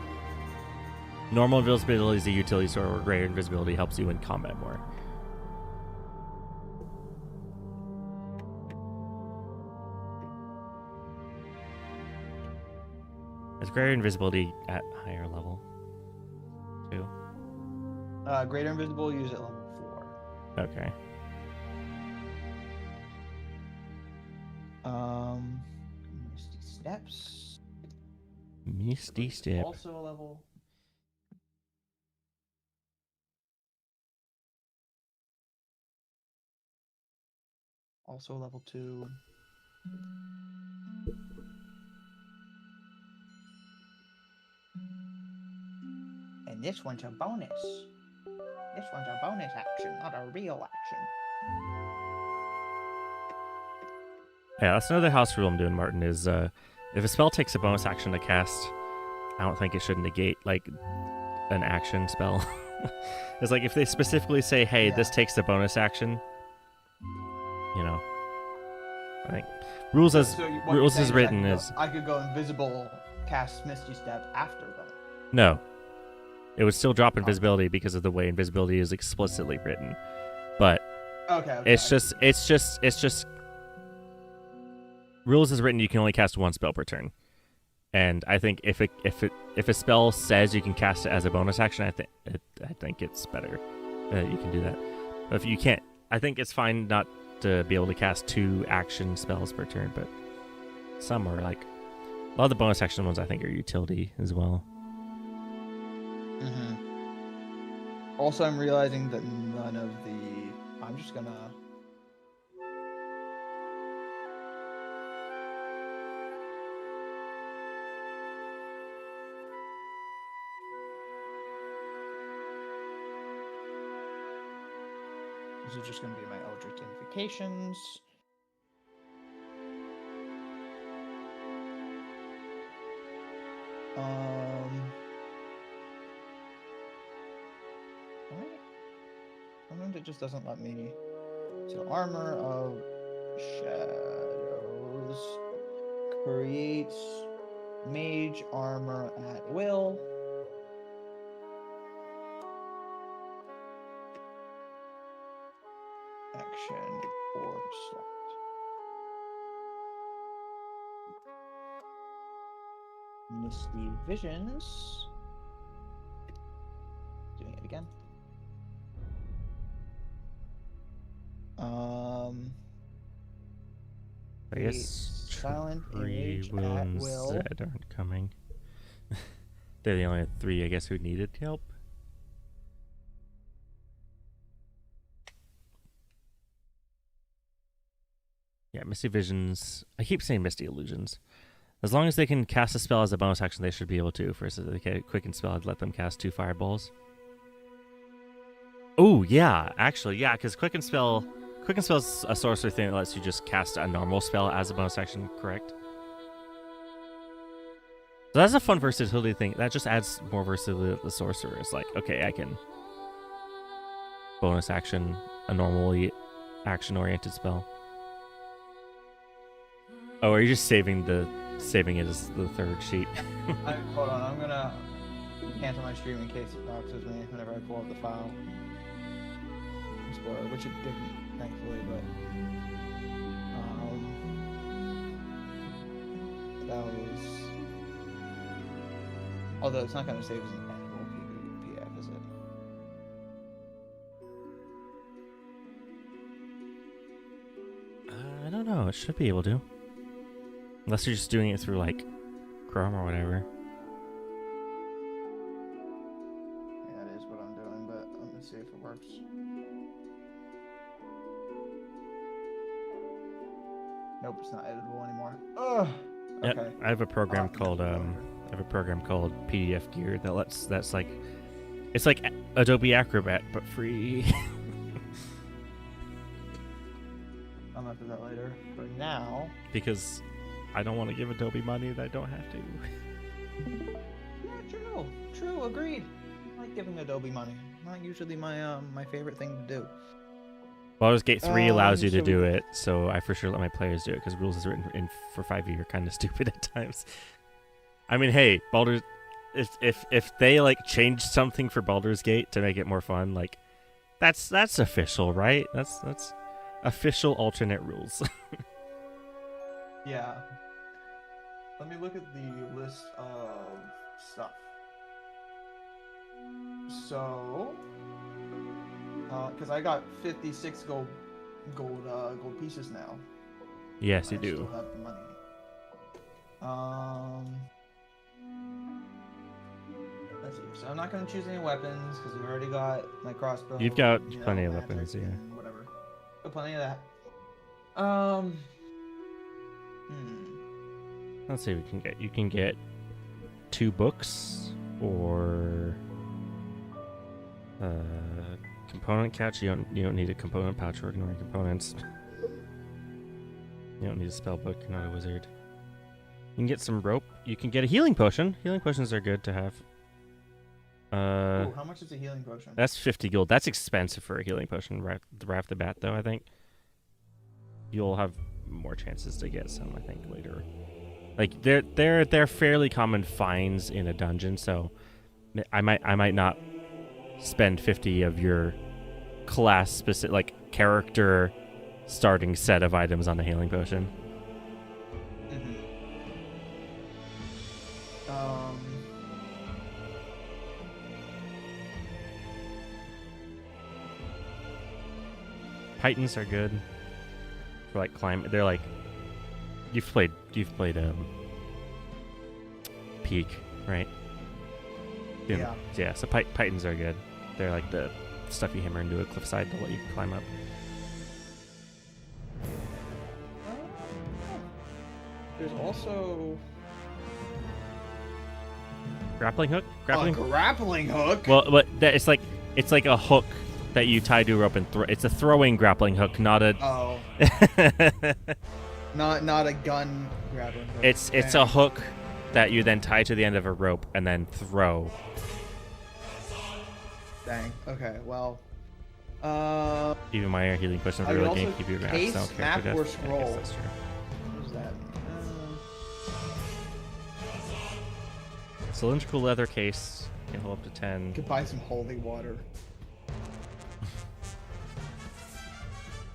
Normal invisibility is a utility sort where greater invisibility helps you in combat more. Is greater invisibility at higher level too? Greater invisibility use at level 4. Okay. Misty Steps. Misty Step. Also a level. Also level 2. And this one's a bonus. This one's a bonus action, not a real action. Yeah, that's another house rule I'm doing, Martin, is if a spell takes a bonus action to cast, I don't think it should negate, like, an action spell. It's like, if they specifically say, hey, this takes the bonus action, you know. I think rules as what you're rules saying as is written is I could go invisible, cast Misty Step after that. no. It would still drop invisibility because of the way invisibility is explicitly written, but Okay. it's just rules as written. You can only cast one spell per turn, and I think if a spell says you can cast it as a bonus action, I think it's better that you can do that. But if you can't, I think it's fine not to be able to cast 2 action spells per turn, but some are like a lot of the bonus action ones I think are utility as well. Also, I'm realizing that none of the. I'm just gonna. This is just gonna be my Eldritch Invocations. Sometimes it just doesn't let me. So Armor of Shadows creates mage armor at will. Action or slot. Misty Visions. Doing it again. I guess silent image at wounds will. that aren't coming. They're the only 3, I guess, who needed help. Yeah, Misty Visions. I keep saying Misty Illusions. As long as they can cast a spell as a bonus action, they should be able to. First, if they get a Quicken spell, I'd let them cast 2 fireballs. Oh, yeah. Actually, yeah, because Quicken spell's a sorcerer thing that lets you just cast a normal spell as a bonus action, correct? So that's a fun versatility thing. That just adds more versatility to the sorcerer. It's like, okay, I can bonus action a normally action-oriented spell. Oh, are you just saving it as the 3rd sheet? Hold on, I'm gonna cancel my stream in case it boxes me whenever I pull up the file. Explorer, which it didn't, thankfully, but that was. Although it's not gonna save as an annual PF, is it? I don't know. It should be able to. Unless you're just doing it through, like, Chrome or whatever. Yeah, that is what I'm doing, but let me see if it works. Nope, it's not editable anymore. Ugh. Yep. Okay. I have a program called PDF Gear that's like, it's like Adobe Acrobat but free. I'll have to do that later. For now, because I don't want to give Adobe money that I don't have to. yeah, true, agreed. I like giving Adobe money. Not usually my favorite thing to do. Baldur's Gate 3 allows you to so do it, so I for sure let my players do it because rules is written in for 5e are kind of stupid at times. I mean, hey, Baldur's, if they like change something for Baldur's Gate to make it more fun, like that's official, right? That's official alternate rules. Yeah. Let me look at the list of stuff. So, because I got 56 gold pieces now. Yes, you I do. still have the money. Let's see. So I'm not gonna choose any weapons because we've already got my crossbow. You've got you know, plenty of magic weapons, yeah. and whatever. Got plenty of that. Let's see. You can get 2 books or component couch. You don't need a component pouch for ignoring components. You don't need a spell book. You're not a wizard. You can get some rope. You can get a healing potion. Healing potions are good to have. Ooh, how much is a healing potion? That's 50 gold. That's expensive for a healing potion right off the bat, though. I think you'll have more chances to get some, I think, later. Like they're fairly common finds in a dungeon, so I might not spend 50 of your class specific, like character starting set of items on a healing potion. Titans are good for like climb. They're like you've played Peak, right? Yeah. So Titans are good. They're like the stuff you hammer into a cliffside to let you climb up. There's also grappling hook. Grappling hook. Well, but it's like a hook that you tie to a rope and throw. It's a throwing grappling hook, not a. Oh. not a gun grappling hook. It's a hook that you then tie to the end of a rope and then throw. Dang. Okay. Well. Even my air healing potions are really going to keep you case, map, or death. scroll. Yeah, I guess that's true. What is that? Cylindrical leather case can hold up to 10. Could buy some holy water.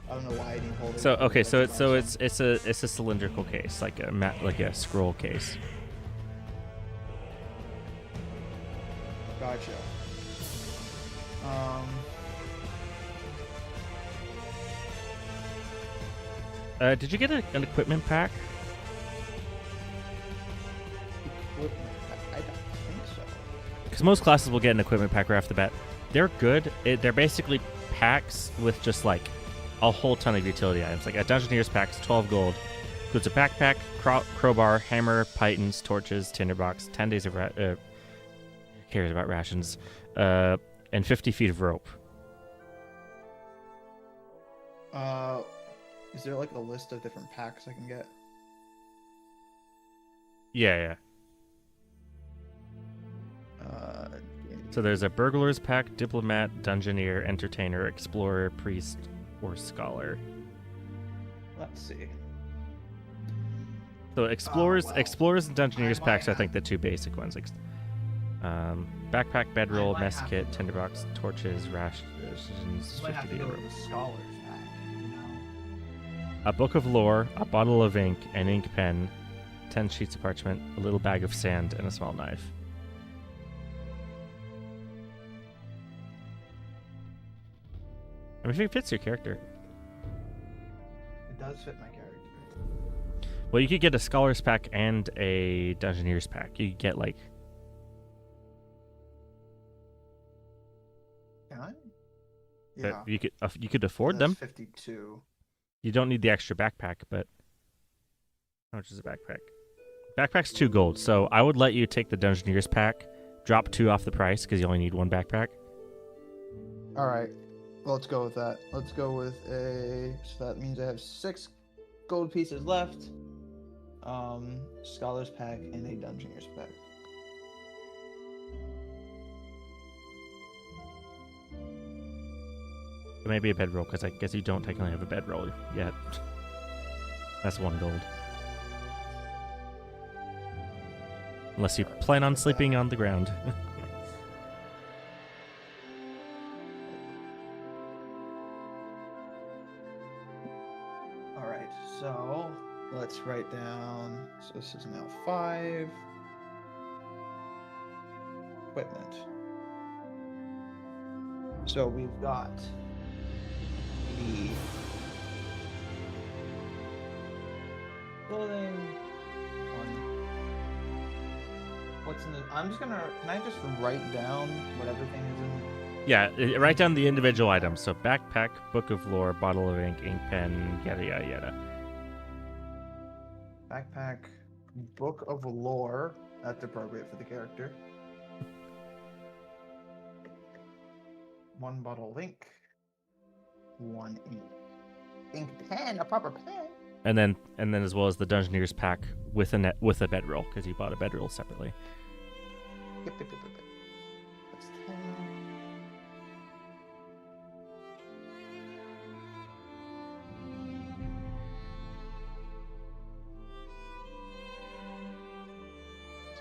I don't know why I need holy water. Okay, so it's a cylindrical case, like a scroll case. Gotcha. Did you get an equipment pack? I don't think so. Because most classes will get an equipment pack right off the bat. They're good. They're basically packs with just like a whole ton of utility items. Like a Dungeoneer's pack's 12 gold. Includes a backpack, crowbar, hammer, pitons, torches, tinderbox, 10 days of who cares about rations, and 50 feet of rope. Is there like a list of different packs I can get? Yeah. So there's a burglar's pack, diplomat, dungeoneer, entertainer, explorer, priest, or scholar. Let's see. So explorers and dungeoneers packs are, I think, the two basic ones. Like, backpack, bedroll, mess kit, tinderbox, torches, rations, 50 feet of rope. Scholar's pack, you know? A book of lore, a bottle of ink, an ink pen, 10 sheets of parchment, a little bag of sand, and a small knife. I mean, if it fits your character. It does fit my character. Well, you could get a scholar's pack and a dungeoneer's pack. You could get like. Can I? Yeah. You could afford them. 52. You don't need the extra backpack, but how much is a backpack? Backpack's 2 gold, so I would let you take the dungeoneer's pack, drop 2 off the price because you only need 1 backpack. All right. Well, let's go with that. Let's go with a. So that means I have 6 gold pieces left. Scholar's pack and a dungeoneer's pack. Maybe a bedroll, because I guess you don't technically have a bedroll yet. That's 1 gold. Unless you plan on sleeping on the ground. Alright, so let's write down. So this is now 5. Equipment. So we've got the clothing. What's in the? I'm just gonna. Can I just write down what everything is in? Yeah, write down the individual items. So backpack, book of lore, bottle of ink, ink pen, yada yada yada. Backpack, book of lore. That's appropriate for the character. 1 bottle of ink. 1 ink pen, a proper pen. And then as well as the dungeoneer's pack with a bedroll, because you bought a bedroll separately. Yep. That's 10.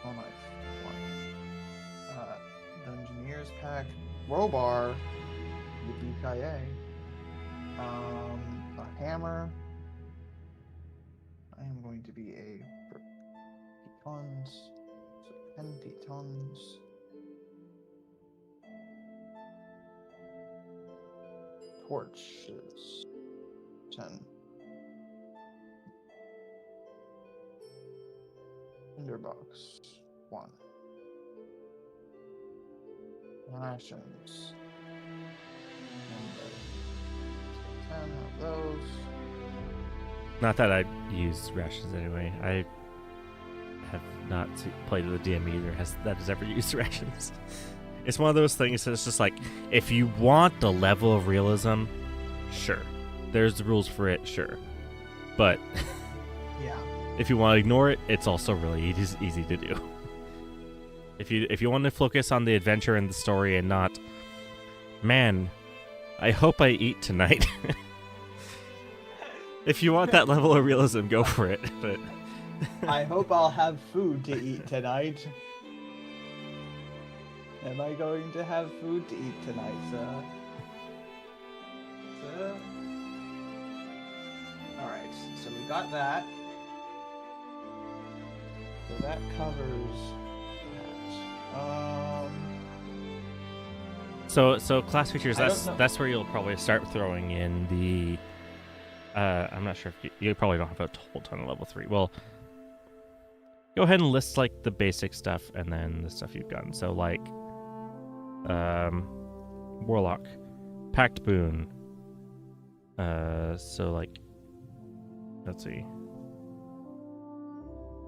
Small knife. 1. Dungeoneer's pack. Crowbar. Yippee-ki-yay. A hammer. I am going to be a pitons. So 10 pitons. Torches. 10. Tinderbox. 1. Rations. 10 of those. Not that I use rations anyway. I have not played with a DM either that has ever used rations. It's one of those things that's just like, if you want the level of realism, sure. There's the rules for it, sure. But yeah, if you want to ignore it, it's also really easy to do. If you want to focus on the adventure and the story and not, man, I hope I eat tonight. If you want that level of realism, go for it. But I hope I'll have food to eat tonight. Am I going to have food to eat tonight, sir? Alright, so we got that. So that covers that. So class features, that's where you'll probably start throwing in the I'm not sure if you probably don't have a whole ton of level 3. Well, go ahead and list like the basic stuff and then the stuff you've gotten. So like Warlock, Pact Boon. So like, let's see.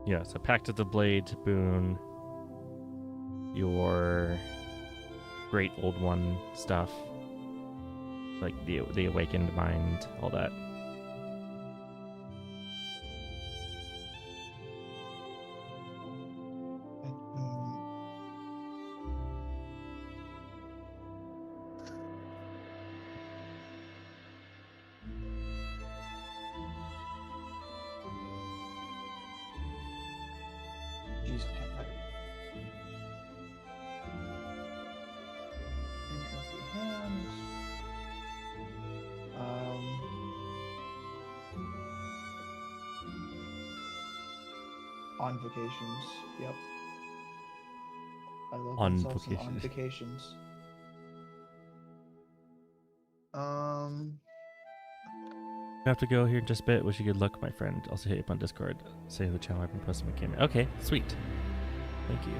Yeah, so Pact of the Blade Boon, your Great Old One stuff, like the Awakened Mind, all that. Jeez, I can't type. Empty hands. On vacations. Yep. I love On myself some vacations. on vacations. You have to go here in just a bit. Wish you good luck, my friend. Also hit you up on Discord. Say the channel I've been posting my camera. Okay, sweet. Thank you.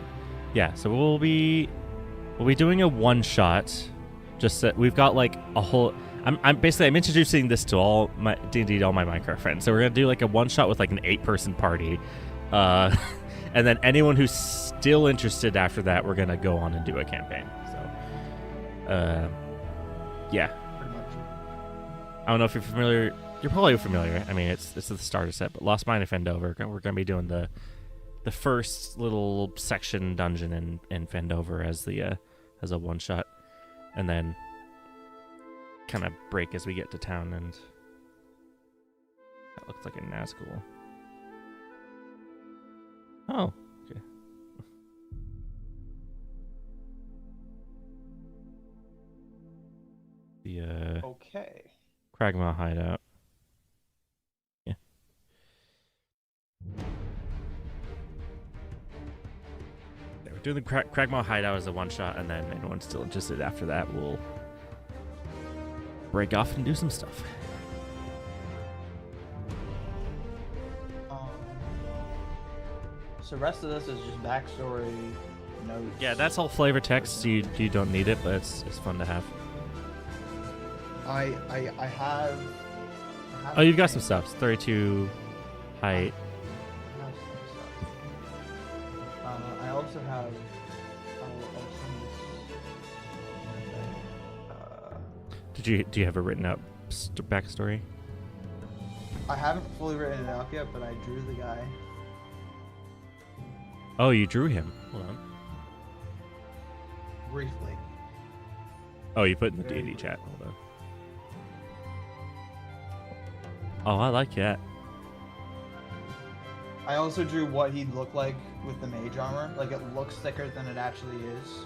Yeah, so we'll be doing a one shot. Just that we've got like a whole. I'm introducing this to all my D&D to all my Minecraft friends. So we're gonna do like a one shot with like an 8-person party, and then anyone who's still interested after that, we're gonna go on and do a campaign. So, yeah. Pretty much. I don't know if you're familiar. You're probably familiar. I mean, it's the starter set, but Lost Mine and Fendover. We're going to be doing the first little section dungeon in Fendover as a one shot, and then kind of break as we get to town. And that looks like a Nazgul. Oh, okay. The Okay. Cragmaw hideout. Yeah. We're doing the Cragmaw hideout as a one shot, and then anyone still interested after that, we'll break off and do some stuff. So the rest of this is just backstory notes. Yeah, that's all flavor text. You don't need it, but it's fun to have. I have. Oh, you've got some stuff. It's 32 height. I have some stuff. I also have. Do you have a written out backstory? I haven't fully written it up yet, but I drew the guy. Oh, you drew him. Hold on. Briefly. Oh, you put in the Very D&D chat. Hold on. Oh, I like that. I also drew what he'd look like with the mage armor. Like, it looks thicker than it actually is.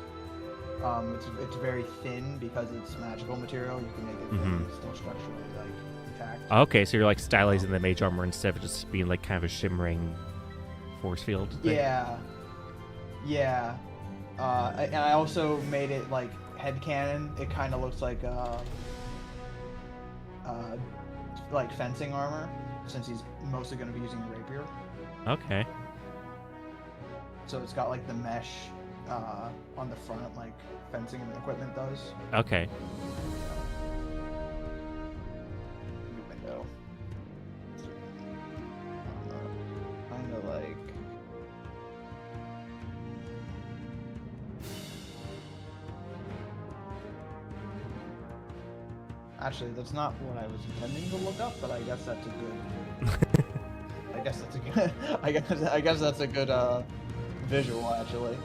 It's very thin because it's magical material. You can make it thin and still structurally like intact. Okay, so you're like stylizing the mage armor instead of just being like kind of a shimmering force field thing. Yeah. Yeah. And I also made it like headcanon. It kind of looks like fencing armor, since he's mostly going to be using a rapier. Okay. So it's got like the mesh on the front, like fencing equipment does. Okay. Window. Kind of like. Actually, that's not what I was intending to look up, but I guess that's a good. I guess that's a good. I guess that's a good visual, actually.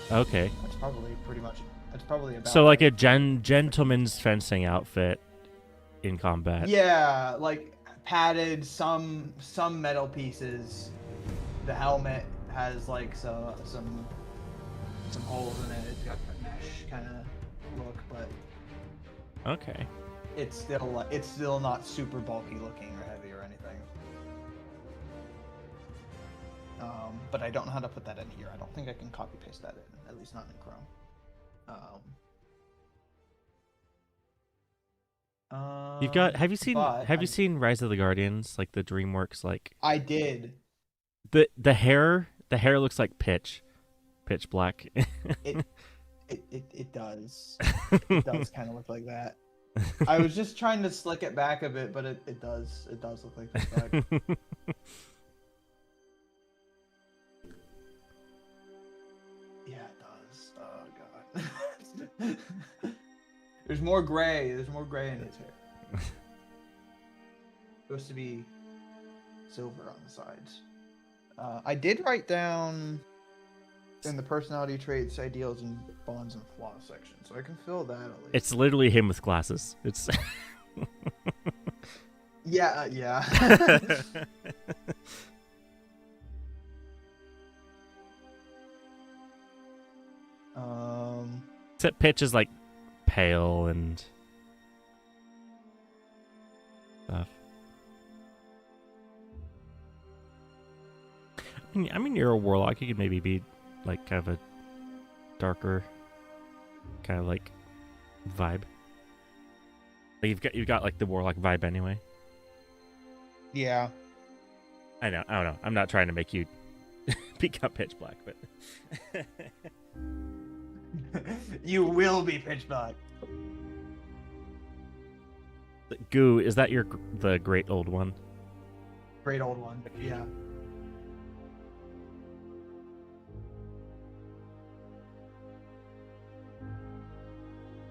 Okay. That's probably pretty much. That's probably about. So like a gentleman's fencing outfit in combat. Yeah, like padded, some metal pieces. The helmet has like some holes in it. It's got a mesh kind of look, but Okay. it's still not super bulky looking or heavy or anything. But I don't know how to put that in here. I don't think I can copy paste that in, at least not in Chrome. You've got. Have you seen Rise of the Guardians? Like the DreamWorks, like I did. the hair looks like pitch black. It does. It does kind of look like that. I was just trying to slick it back a bit, but it does look like that. Yeah, it does. Oh god. There's more gray. There's more gray in his hair. Supposed to be silver on the sides. I did write down in the personality traits, ideals, and bonds and flaws section, so I can fill that at least. It's literally him with glasses. It's. Yeah. Except Pitch is like pale and stuff. I mean, you're a warlock. You could maybe be like kind of a darker, kind of like vibe. Like you've got like the warlock vibe anyway. Yeah. I don't know. I'm not trying to make you become pitch black, but You will be pitch black. Goo, is that the great old one? Great old one. Yeah.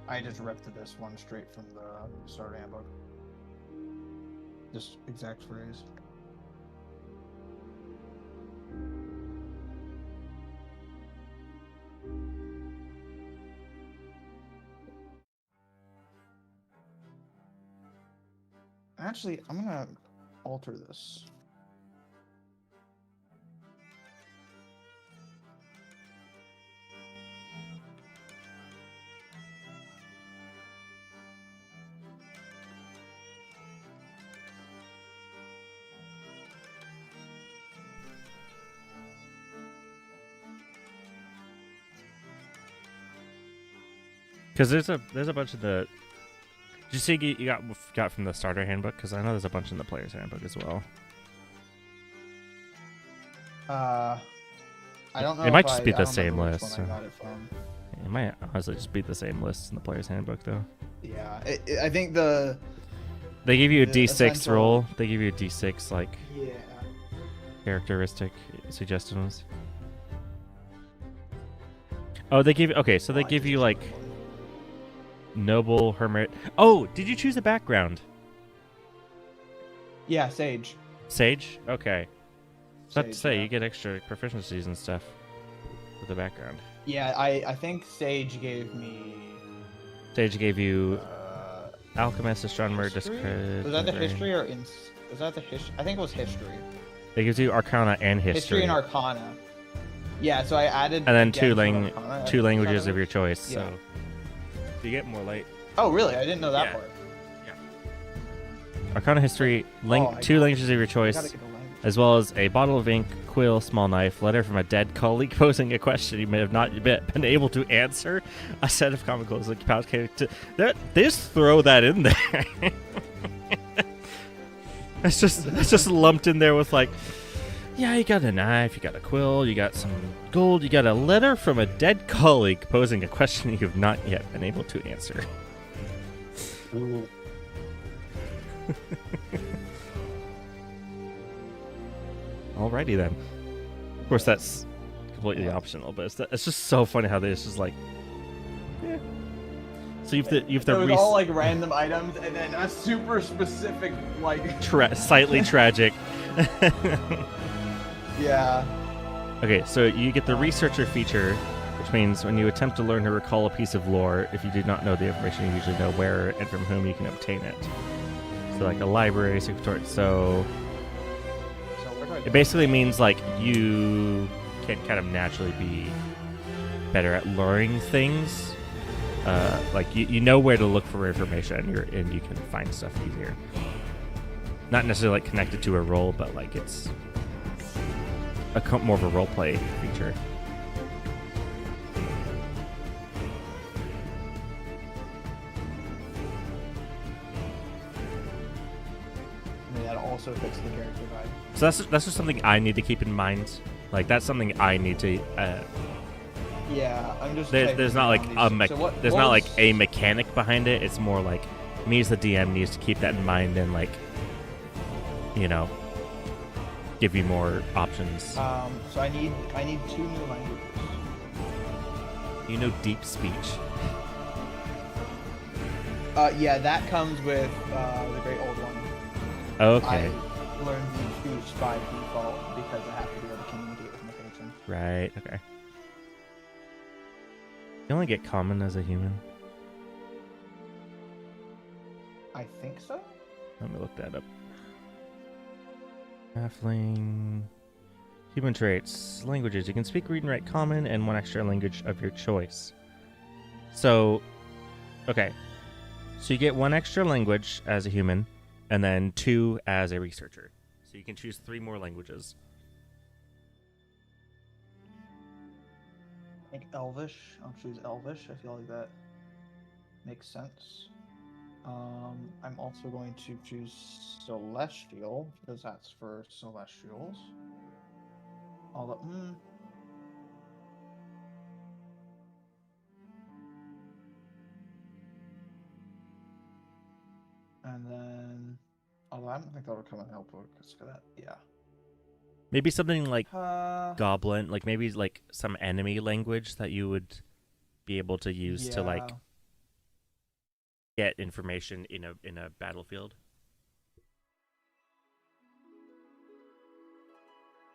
I just ripped this one straight from the starter handbook. This exact phrase. Actually, I'm gonna alter this. Because there's a bunch of the. Did you see you got from the starter handbook? Because I know there's a bunch in the player's handbook as well. I don't know. It might just be the same remember which list. one I got it from. It might honestly just be the same list in the player's handbook, though. Yeah, I think they give you a the D6 essential- roll. They give you a D6 like yeah. characteristic suggestions. Oh, they give so they give you like noble, hermit. Oh, did you choose a background? Yeah, Sage. Sage? Okay. So to Sage, say yeah. you get extra proficiencies and stuff with the background. Yeah, I think Sage gave me. Sage gave you alchemist, astronomer, History? discredit. Was that the history or was that the history? I think it was history. It gives you arcana and history. History and arcana. Yeah, so I added. And then again two languages of your choice. Yeah. So you get more light. Oh, really? I didn't know that Yeah. part. Arcana, history, two languages of your choice, as well as a bottle of ink, quill, small knife, letter from a dead colleague posing a question you may have not been able to answer, a set of common clothes like pouch cake. They just throw that in there. It's just lumped in there with like, yeah, you got a knife, you got a quill, you got some gold, you got a letter from a dead colleague posing a question you've not yet been able to answer. Ooh. Alrighty then. Of course, that's completely optional, but it's just so funny how there's just like, yeah. So you have to It was all like random items, and then a super specific like slightly tragic. Yeah. Okay, so you get the researcher feature, which means when you attempt to learn or recall a piece of lore, if you do not know the information, you usually know where and from whom you can obtain it. So like a library, secret. So it basically means like you can kind of naturally be better at learning things. Like you know where to look for information, and you can find stuff easier. Not necessarily like connected to a role, but like it's more of a role play feature. That also fits the character vibe. So that's just something I need to keep in mind. Like that's something I need to. Yeah, I'm just. There's not like there's not like a mechanic behind it. It's more like me as the DM needs to keep that in mind and like, you know, give you more options. So I need 2 new languages. You know, deep speech. Yeah, that comes with the Great Old One. Okay. I learned the speech by default because I have to be able to communicate with my patron. Right. Okay. You only get common as a human. I think so. Let me look that up. Halfling. Human traits. Languages. You can speak, read, and write common and 1 extra language of your choice. So, okay. So you get 1 extra language as a human, and then 2 as a researcher. So you can choose 3 more languages. I think Elvish. I'll choose Elvish. I feel like that makes sense. I'm also going to choose Celestial because that's for Celestials. And then, I don't think that would come in helpful because of that. Yeah. Maybe something like Goblin, like maybe like some enemy language that you would be able to use to like get information in a battlefield.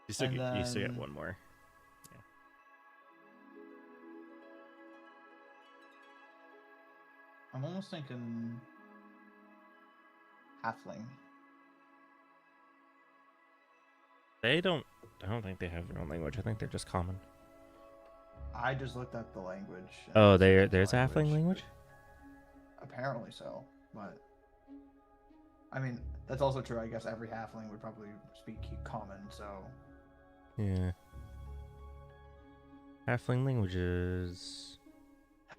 You still get 1 more. Yeah. I'm almost thinking Halfling. I don't think they have their own language. I think they're just common. I just looked at the language. Oh, there's a halfling language? Apparently so, but I mean that's also true. I guess every halfling would probably speak common, so yeah. Halfling languages.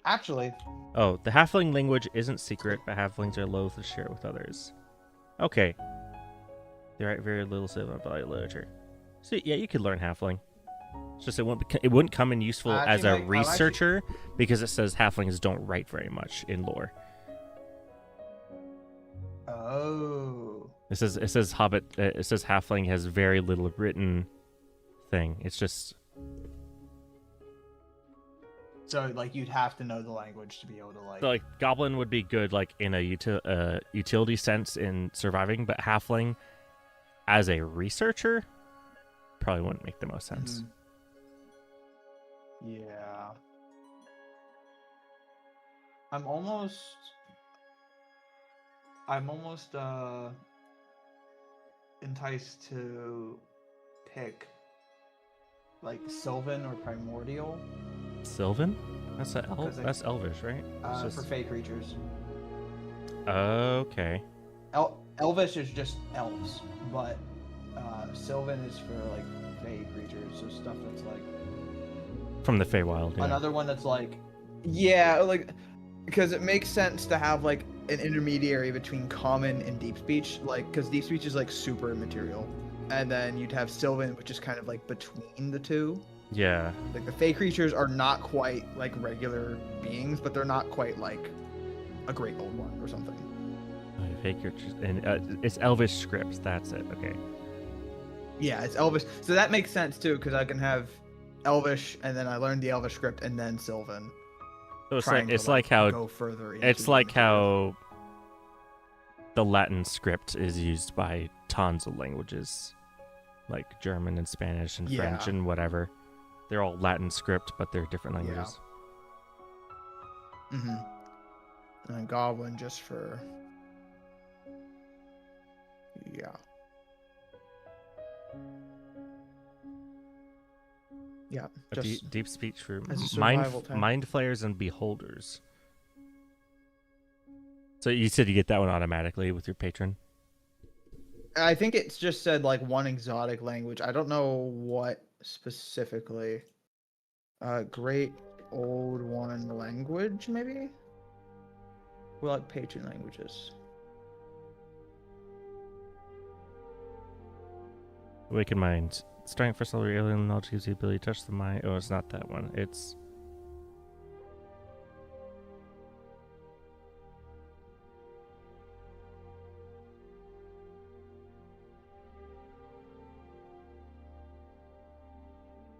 Actually, oh, the halfling language isn't secret, but halflings are loath to share with others. Okay. They write very little civil value literature. So yeah, you could learn halfling. It's just it wouldn't come in useful as a researcher because it says halflings don't write very much in lore. Oh. It says Hobbit. It says halfling has very little written thing. It's just. So like you'd have to know the language to be able to like. So, like goblin would be good like in a utility sense in surviving, but halfling, as a researcher, probably wouldn't make the most sense. Mm-hmm. Yeah. I'm almost. I'm almost enticed to pick like Sylvan or Primordial. Sylvan? That's that's Elvish, right? For fey creatures. Okay. Elvish is just elves, but Sylvan is for like fey creatures, so stuff that's like from the Feywild. Yeah. Another one that's like, yeah, like because it makes sense to have like an intermediary between common and deep speech, like because deep speech is like super immaterial, and then you'd have Sylvan, which is kind of like between the two. Yeah. Like the fey creatures are not quite like regular beings, but they're not quite like a great old one or something. Fey creatures, and it's Elvish scripts. That's it. Okay. Yeah, it's Elvish, so that makes sense too, because I can have Elvish, and then I learned the Elvish script, and then Sylvan. So it's like how go further. It's like how the Latin script is used by tons of languages, like German and Spanish and French and whatever. They're all Latin script, but they're different languages. Yeah. Mm-hmm. And then Goblin just for... Yeah. Yeah. Just deep speech for mind flayers and beholders. So you said you get that one automatically with your patron? I think it's just said like one exotic language. I don't know what specifically. Great old one language, maybe? We like patron languages. Awakened Mind. Starting first level alien knowledge gives you the ability to touch the mind. Oh, it's not that one. It's...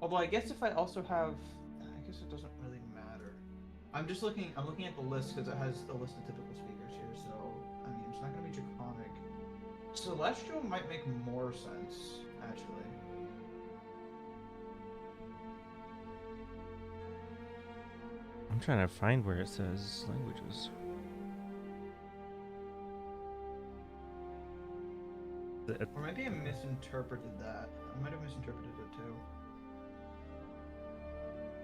Although I guess if I also have... I guess it doesn't really matter. I'm looking at the list because it has a list of typical speakers here, so... I mean, it's not going to be Draconic. Celestial might make more sense, actually. I'm trying to find where it says languages. Or maybe I misinterpreted that. I might have misinterpreted it too.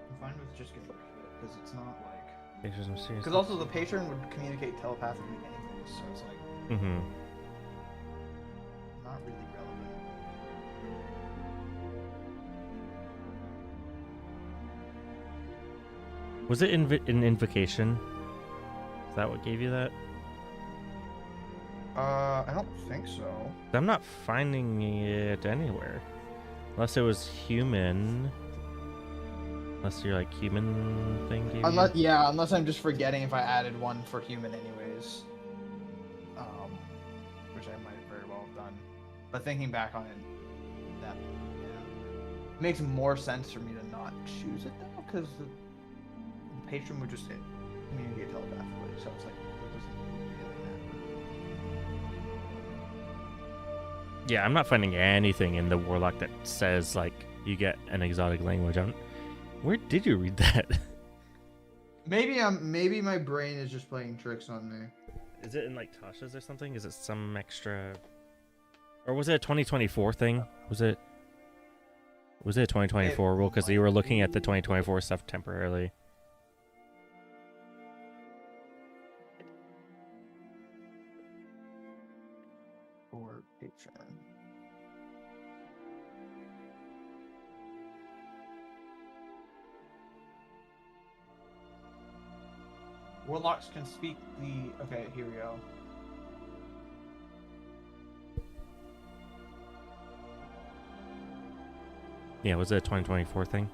I'm fine with just getting rid of it, because it's not like... Because also the patron would communicate telepathically anyways, so it's like... Mm-hmm. Not really relevant. Was it an invocation? Is that what gave you that? I don't think so. I'm not finding it anywhere. Unless it was human. Unless you're like human thing gave you? Yeah, unless I'm just forgetting if I added one for human anyways. Which I might very well have done. But thinking back on it, that it makes more sense for me to not choose it though, because the patron would just communicate telepathically, so it's like it doesn't really matter. Yeah, I'm not finding anything in the Warlock that says like you get an exotic language. Where did you read that? Maybe my brain is just playing tricks on me. Is it in like Tasha's or something? Is it some extra, or was it a 2024 thing? Was it a 2024 rule? Because you were looking at the 2024 stuff temporarily. Or patron. Warlocks can speak the... Okay, here we go. Yeah, was it a 2024 thing?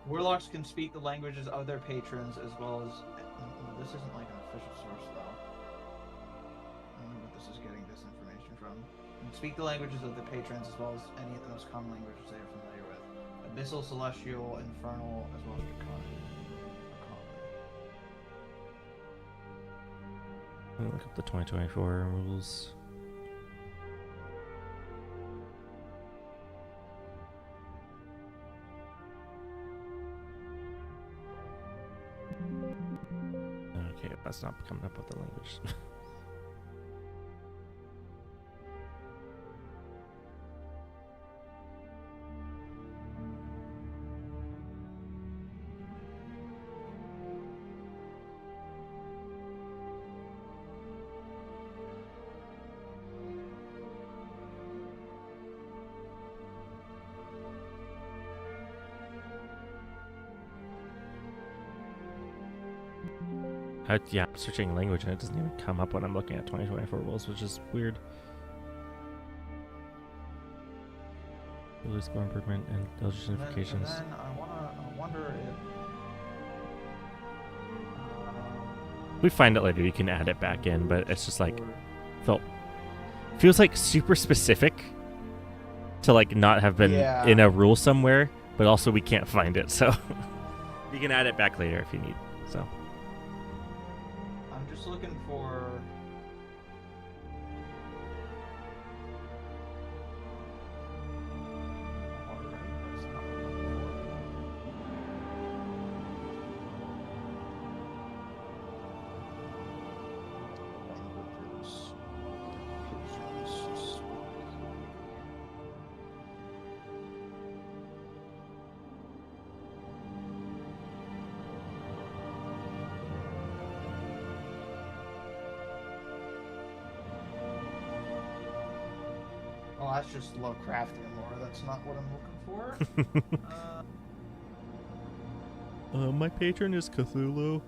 Warlocks can speak the languages of their patrons as well as... This isn't like an official source though. I don't know what this is getting this information from. Can speak the languages of their patrons as well as any of the most common languages they are familiar with. Abyssal, Celestial, Infernal, as well as Draconic. Let me look up the 2024 rules. Okay, that's not coming up with the language. Yeah, I'm searching language and it doesn't even come up when I'm looking at 2024 rules, which is weird. Ability score improvement and intelligence notifications. And then I wonder if We find it later. You can add it back in, but it's just like feels like super specific to like not have been in a rule somewhere, but also we can't find it, so you can add it back later if you need. So I'm just looking for. Oh, that's just Lovecraftian lore. That's not what I'm looking for. my patron is Cthulhu.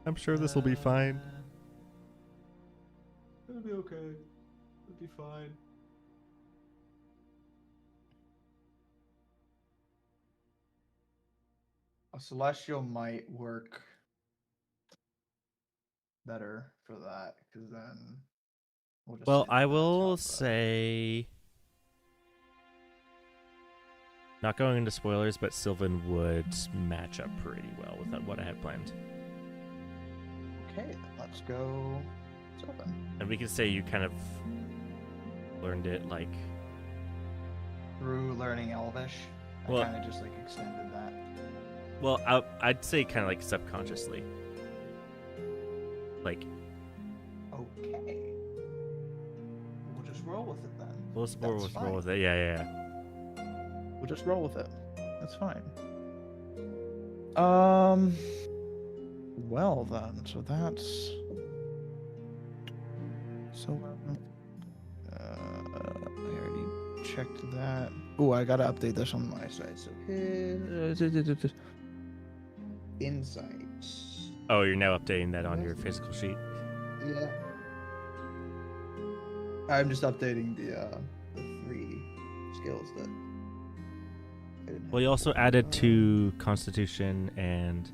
I'm sure this will be fine. It'll be okay. It'll be fine. A celestial might work better for that, because then we'll just. Well, I will say, not going into spoilers, but Sylvan would match up pretty well with what I had planned. Okay, let's go Sylvan. And we can say you kind of learned it like Through learning Elvish. I Well- kind of just like extended that. well, I'd say kind of like subconsciously. Like Okay. We'll just roll with it then. we'll That's roll fine. with it. Yeah. We'll just roll with it. That's fine. Well then, so that's. So. I already checked that. Oh, I gotta update this on my side. So insights. Oh, you're now updating that on your physical sheet. Yeah. I'm just updating the 3 skills that. I didn't Well, you also added to Constitution and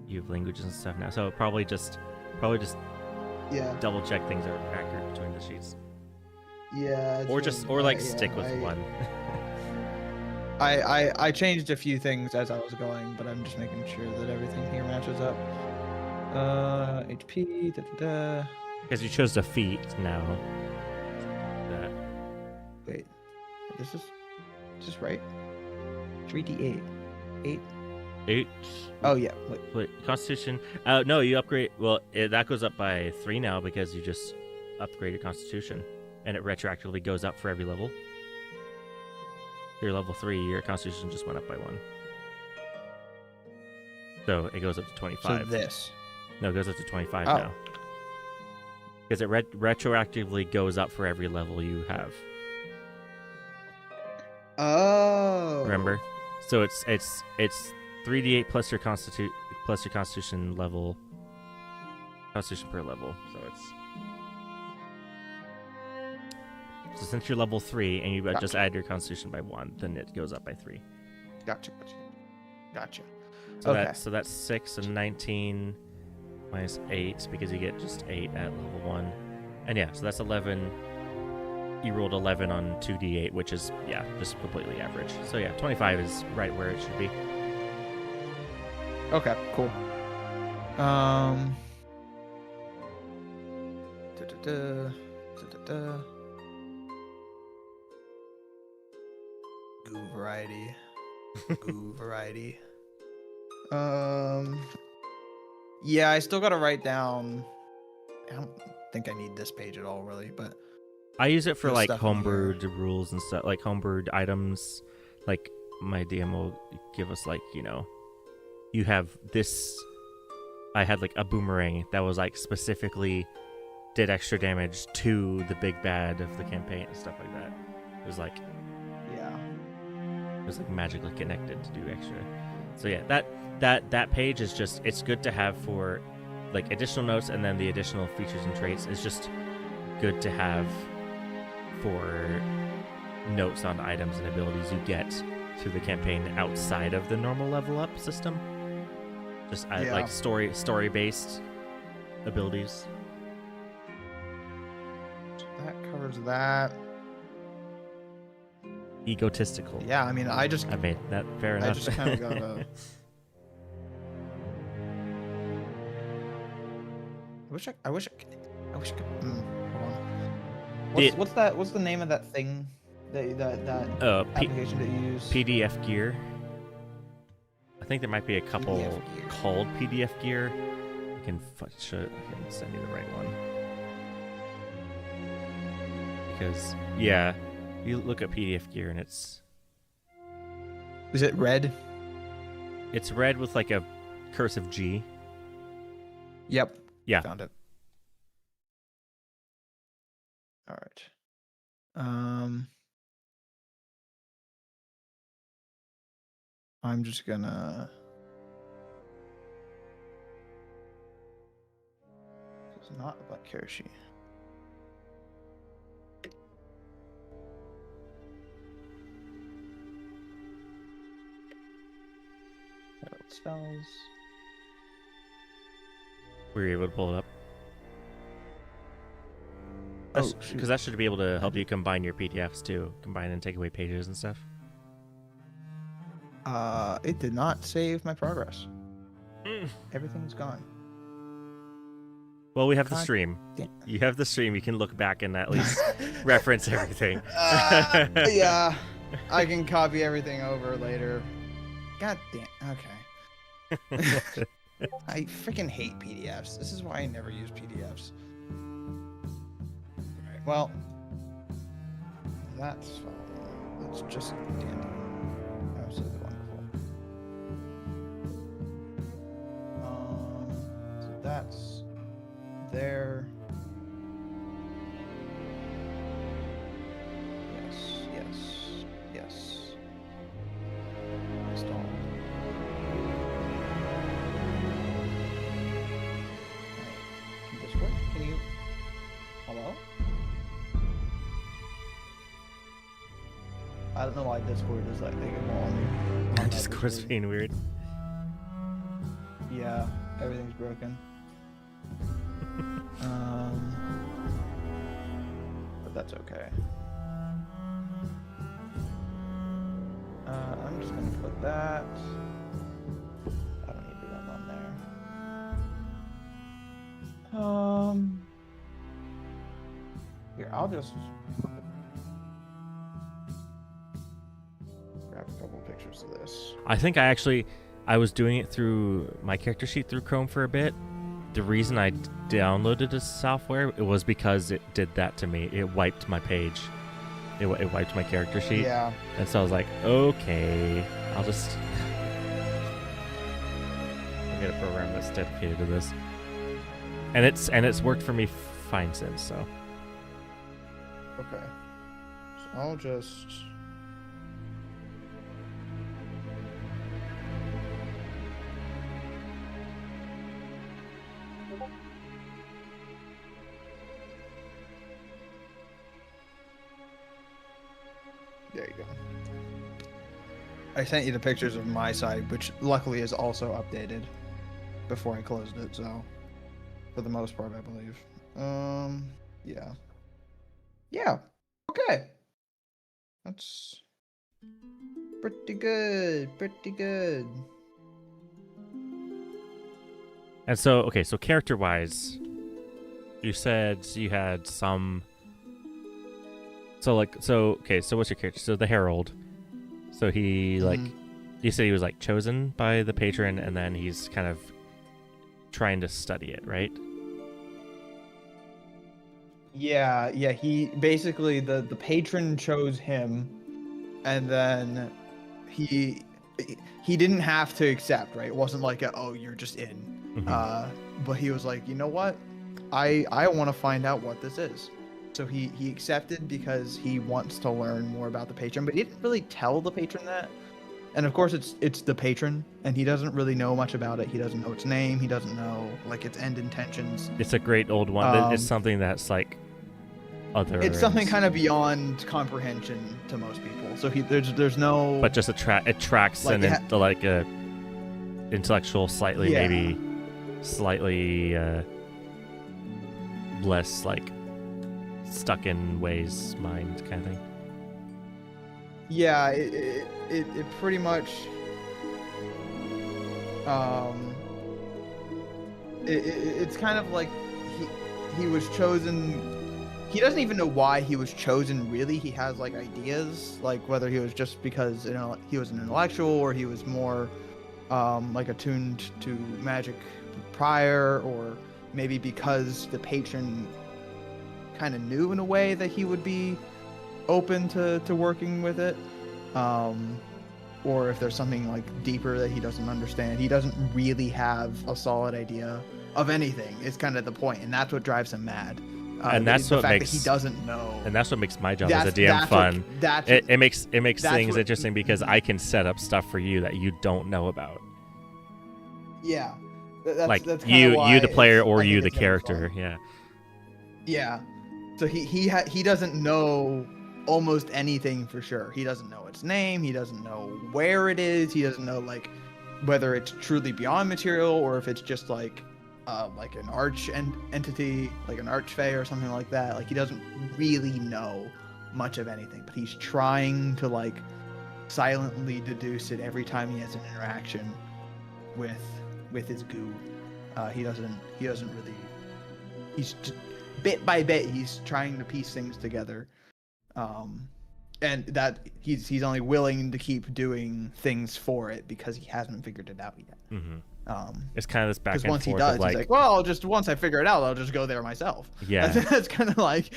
you have languages and stuff now, so probably just Yeah. double check things are accurate between the sheets, Yeah. or like stick with one. I changed a few things as I was going, but I'm just making sure that everything here matches up. HP. Because you chose the feat now. That Wait, this is right. 3d8, 8. 8. Oh yeah. Wait, Constitution. No, you upgrade. Well, that goes up by 3 now because you just upgraded Constitution, and it retroactively goes up for every level. You're level 3. Your Constitution just went up by 1, so it goes up to 25. So this. No, it goes up to 25 Oh. now. Because it retroactively goes up for every level you have. Oh. Remember? So it's 3d8 plus your Constitution level. Constitution per level. So since you're level 3 and you just add your Constitution by 1, then it goes up by 3. Gotcha. So Okay. that's 6 and 19 minus 8 because you get just 8 at level 1. And yeah, so that's 11. You rolled 11 on 2d8, which is, just completely average. So yeah, 25 is right where it should be. Okay, cool. Goo variety. Goo variety. Yeah, I still gotta write down. I don't think I need this page at all, really, but I use it for There's like stuff in here. homebrewed rules and stuff, like homebrewed items. Like my DM will give us like, you have this. I had like a boomerang that was like specifically did extra damage to the big bad of the campaign and stuff like that. It was like, yeah. was like magically connected to do extra. So yeah, that page is just, it's good to have for like additional notes, and then the additional features and traits is just good to have for notes on items and abilities you get through the campaign outside of the normal level up system. Just like story based abilities. That covers that. Egotistical. Yeah, I mean, I made that fair enough. I just kind of gotta. I wish I could. Hold on. What's the name of that thing? That application that you use? PDF Gear. I think there might be a couple called PDF Gear. I can send you the right one. Because you look at PDF Gear and it's. Is it red? It's red with like a cursive G. Yep. Yeah. Found it. All right. I'm just gonna. This is not a black carrot sheet. Spells. Were you able to pull it up? Because that should be able to help you combine your PDFs too. Combine and take away pages and stuff. It did not save my progress. Everything's gone. Well, we have the stream. You have the stream. You can look back and at least reference everything. Yeah, I can copy everything over later. God damn. Okay. I freaking hate PDFs. This is why I never use PDFs. Alright, well, that's fine. That's just dandy. Absolutely wonderful. So that's there. Yes. Installed. Discord, can you? Hello? I don't know why Discord is like making more. Discord's being weird. Yeah, everything's broken. But that's okay. I'm just gonna put that. I don't need them on there. Here, I'll just grab a couple pictures of this. I think I was doing it through my character sheet through Chrome for a bit. The reason I downloaded this software, it was because it did that to me. It wiped my page. It wiped my character sheet. Yeah. And so I was like, okay, I'll get a program that's dedicated to this. And it's worked for me fine since, so. Okay. So I'll just. There you go. I sent you the pictures of my site, which luckily is also updated before I closed it, so for the most part, I believe. Yeah. Yeah. Okay. That's pretty good. Pretty good. And so, okay, so character-wise, you said you had some. So what's your character? So the Herald. So he you said he was like chosen by the patron, and then he's kind of trying to study it, right? Yeah. He basically the patron chose him, and then he didn't have to accept, right? It wasn't like you're just in. Mm-hmm. But he was like, you know what? I want to find out what this is. So he accepted because he wants to learn more about the patron, but he didn't really tell the patron that. And of course, it's the patron, and he doesn't really know much about it. He doesn't know its name. He doesn't know like its end intentions. It's a great old one. It's something that's like other. It's something kind of beyond comprehension to most people. So there's no. But just it tracks like, like a intellectual, slightly maybe slightly less like stuck in ways mind kind of thing. Yeah, it pretty much it's kind of like he was chosen. He doesn't even know why he was chosen, really. He has like ideas, like whether he was just because he was an intellectual, or he was more like attuned to magic prior, or maybe because the patron kind of knew in a way that he would be open to working with it, or if there's something like deeper that he doesn't understand. He doesn't really have a solid idea of anything. It's kind of the point, and that's what drives him mad. And that's what makes that he doesn't know. And that's what makes my job as a DM fun. It makes things what, interesting because I can set up stuff for you that you don't know about. Yeah, that's kind you of the player, or you the really character. fun. Yeah. Yeah. So he doesn't know almost anything for sure. He doesn't know its name. He doesn't know where it is. He doesn't know like whether it's truly beyond material, or if it's just like an arch entity, like an archfey or something like that. Like he doesn't really know much of anything, but he's trying to like silently deduce it every time he has an interaction with his goo. He doesn't really. He's bit by bit. He's trying to piece things together. And that he's only willing to keep doing things for it because he hasn't figured it out yet. Mm-hmm. It's kind of this back and forth. Because once he does, he's like, well, once I figure it out, I'll just go there myself. Yeah. That's kind of like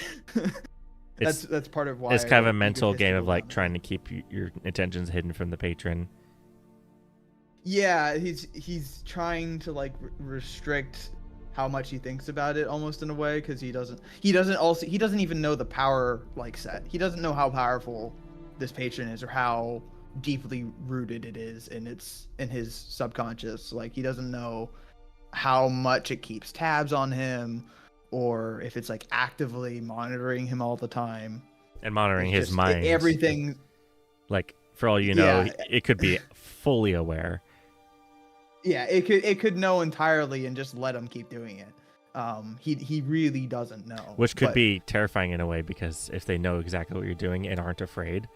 that's part of why it's kind of a mental game of like trying to keep your intentions hidden from the patron. Yeah, he's trying to like restrict how much he thinks about it, almost in a way, because he doesn't even know the power like set. He doesn't know how powerful this patron is, or how deeply rooted it is in his subconscious. Like he doesn't know how much it keeps tabs on him, or if it's like actively monitoring him all the time and monitoring his mind. Everything, like for all you know, it could be fully aware. Yeah, it could know entirely and just let him keep doing it. He really doesn't know. Which could be terrifying in a way, because if they know exactly what you're doing and aren't afraid,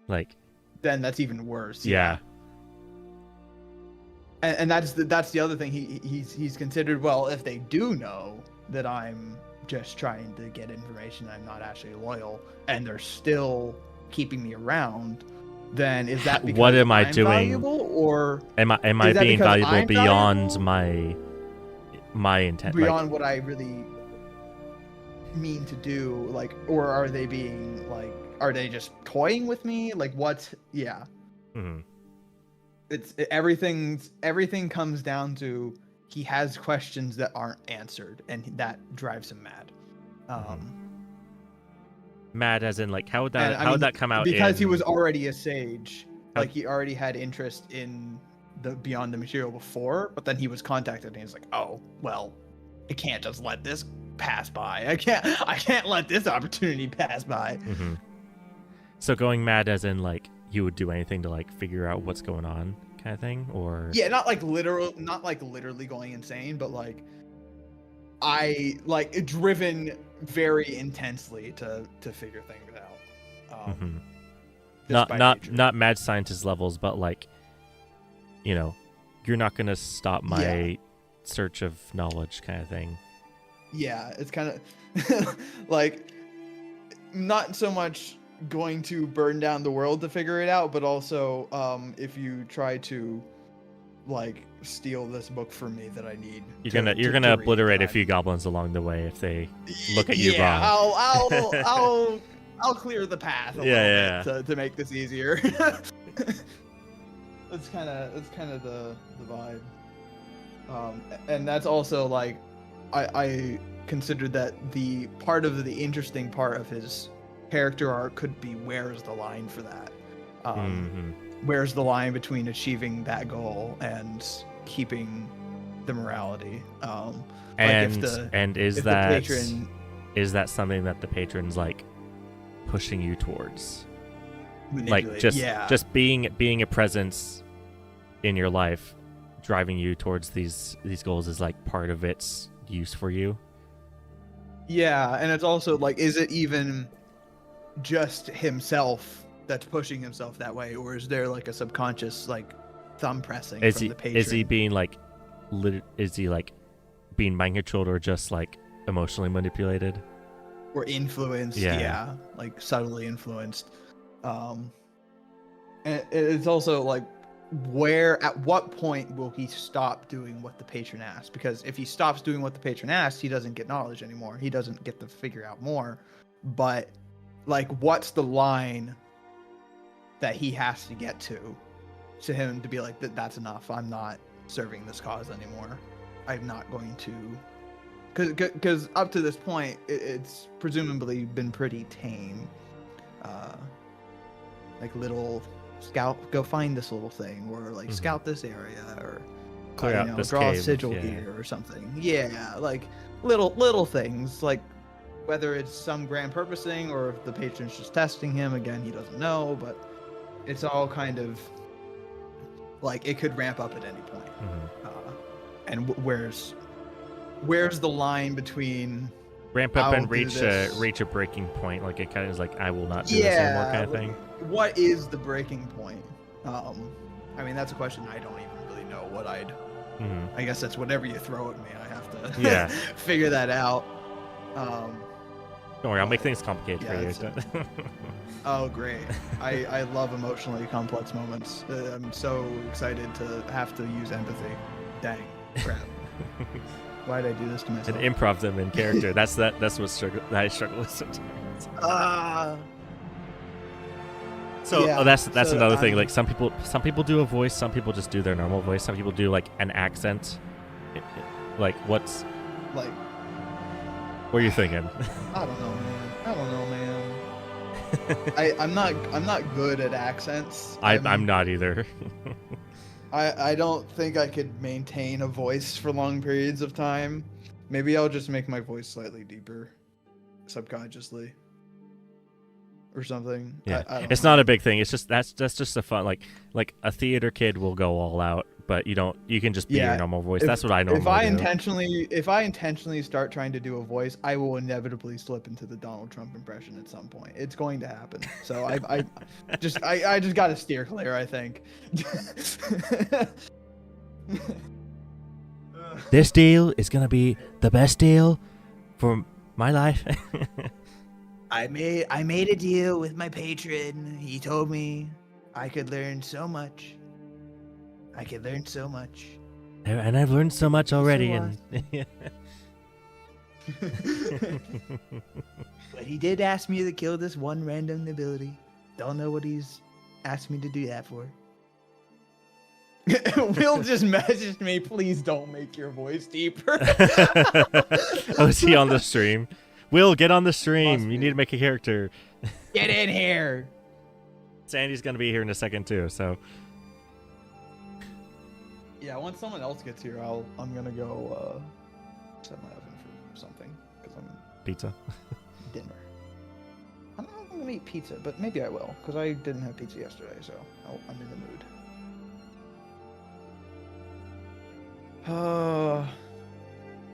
like, then that's even worse. Yeah. And that's the other thing. He's considered, well, if they do know that I'm just trying to get information, I'm not actually loyal, and they're still keeping me around, then is that because what am I I'm doing? Valuable, or am I being valuable beyond my intent? Beyond what I really mean to do, like, or are they being like, are they just toying with me? Like, what? Yeah. Mm-hmm. Everything comes down to he has questions that aren't answered, and that drives him mad. Mad as in like, how would that come out? Because he was already a sage, like he already had interest in the beyond the material before, but then he was contacted and he's like, oh well, I can't just let this pass by. I can't let this opportunity pass by. Mm-hmm. So going mad as in like you would do anything to like figure out what's going on, kind of thing, or not like literally going insane, but like I like driven very intensely to figure things out. Not mad scientist levels, but like, you know, you're not gonna stop my search of knowledge, kind of thing. Yeah, it's kind of like not so much going to burn down the world to figure it out, but also if you try to like steal this book from me that I need, you're gonna obliterate a few goblins along the way if they look at you wrong. I'll clear the path to make this easier. That's kind of the vibe. And that's also like I considered that the part of the interesting part of his character arc could be where's the line for that. Where's the line between achieving that goal and keeping the morality? And is that patron, is that something that the patron's like pushing you towards? Like just being a presence in your life, driving you towards these goals is like part of its use for you. Yeah, and it's also like, is it even just himself that's pushing himself that way, or is there like a subconscious like thumb pressing from the patron? Is he being like being mind controlled, or just like emotionally manipulated, or influenced? Yeah, like subtly influenced. And it's also like, at what point will he stop doing what the patron asks? Because if he stops doing what the patron asks, he doesn't get knowledge anymore. He doesn't get to figure out more. But like, what's the line that he has to get to him to be like, that's enough. I'm not serving this cause anymore. I'm not going to, because up to this point, it's presumably been pretty tame. Like little scout, go find this little thing, or like scout this area, or clear out this draw cave, a sigil here or something. Yeah, like little things, like whether it's some grand purposing or if the patron's just testing him. Again, he doesn't know, but it's all kind of like it could ramp up at any point. And where's the line between ramp up and reach a breaking point? Like it kind of is like, I will not do this anymore kind of thing. What is the breaking point? I mean, that's a question I don't even really know what I'd. I guess that's whatever you throw at me. I have to figure that out. Don't worry, I'll make things complicated for you. Oh, great. I love emotionally complex moments. I'm so excited to have to use empathy. Dang, crap. Why did I do this to myself? And improv them in character. That's what I struggle with sometimes. That's another thing. Like some people do a voice, some people just do their normal voice, some people do like an accent. Like what's like? What are you thinking? I don't know, man. I'm not good at accents. I'm not either. I don't think I could maintain a voice for long periods of time. Maybe I'll just make my voice slightly deeper, subconsciously, or something. Yeah, it's not a big thing. It's just that's just a fun like a theater kid will go all out, but you can just be your normal voice. That's what I normally do. If I intentionally start trying to do a voice, I will inevitably slip into the Donald Trump impression at some point. It's going to happen. So I just got to steer clear, I think. This deal is gonna be the best deal for my life. I made a deal with my patron. He told me I could learn so much. And I've learned so much already. But he did ask me to kill this one random nobility. Don't know what he's asked me to do that for. Will just messaged me, please don't make your voice deeper. Oh, is he on the stream? Will, get on the stream. You need to make a character. Get in here. Sandy's going to be here in a second too, so. Yeah, once someone else gets here, I'm going to go set my oven for something. Because I'm pizza. Dinner. I don't know if I'm going to eat pizza, but maybe I will. Because I didn't have pizza yesterday, so I'm in the mood.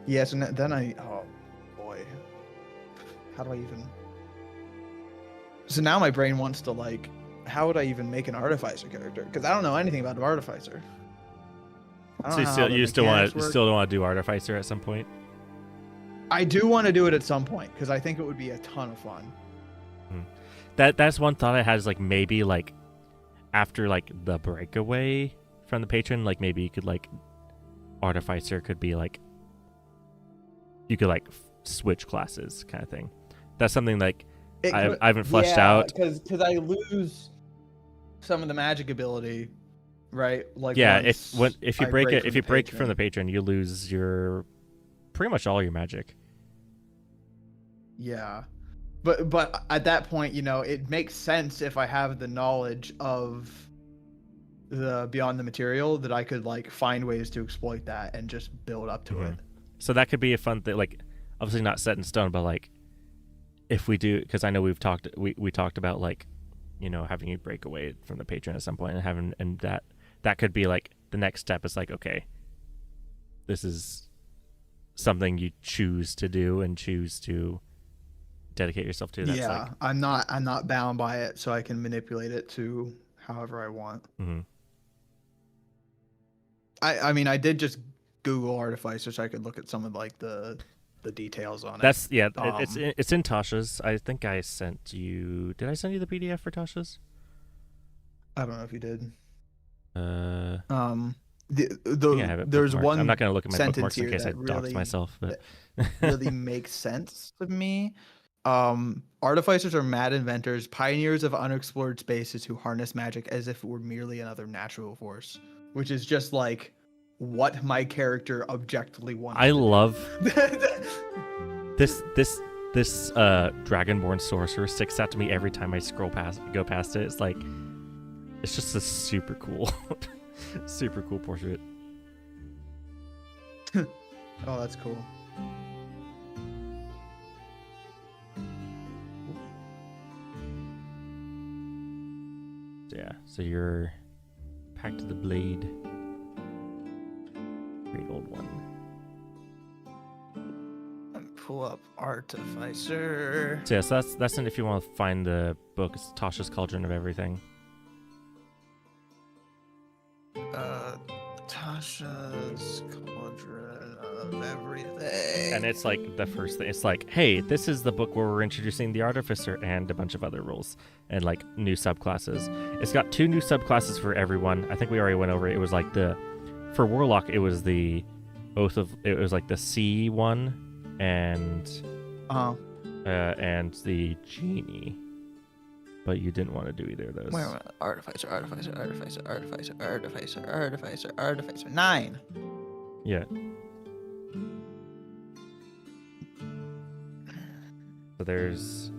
Yes, and then oh boy, how do I even? So now my brain wants to like, how would I even make an artificer character? Because I don't know anything about an artificer. So you still don't want to do artificer at some point? I do want to do it at some point because I think it would be a ton of fun. That's one thought I had, is like maybe like after like the breakaway from the patron, like maybe you could like. Artificer could be like you could like switch classes kind of thing. That's something like I haven't fleshed out because I lose some of the magic ability, right? Like if you break from the patron, you lose your pretty much all your magic. Yeah. But at that point, it makes sense if I have the knowledge of the beyond the material that I could like find ways to exploit that and just build up to it. So that could be a fun thing, like obviously not set in stone, but like if we do, because I know we talked about like, having you break away from the patron at some point and that could be like the next step is like, okay, this is something you choose to do and choose to dedicate yourself to. That's Yeah, like, I'm not bound by it, so I can manipulate it to however I want. mm-hmm. I mean, I did just Google Artificer so I could look at some of like the details on it. That's it's in Tasha's. I think I sent you. Did I send you the PDF for Tasha's? I don't know if you did. I have it there's bookmarked. one. I'm not going to look at my bookmarks in case I really, dox myself, but really makes sense to me. Artificers are mad inventors, pioneers of unexplored spaces who harness magic as if it were merely another natural force, which is just like what my character objectively wants. I love this Dragonborn sorcerer sticks out to me every time I go past it. It's like, it's just a super cool portrait. Oh, that's cool. Yeah, so you're Pact to the Blade. Great old one. Pull up Artificer. So yes, that's it if you want to find the book. It's Tasha's Cauldron of Everything. Tasha's Cauldron of Everything. And it's like the first thing. It's like, hey, this is the book where we're introducing the Artificer and a bunch of other rules and like new subclasses. It's got 2 new subclasses for everyone. I think we already went over it. It was like for Warlock, it was the it was like the C one and the Genie. But you didn't want to do either of those. Wait. Artificer. 9. Yeah. So there's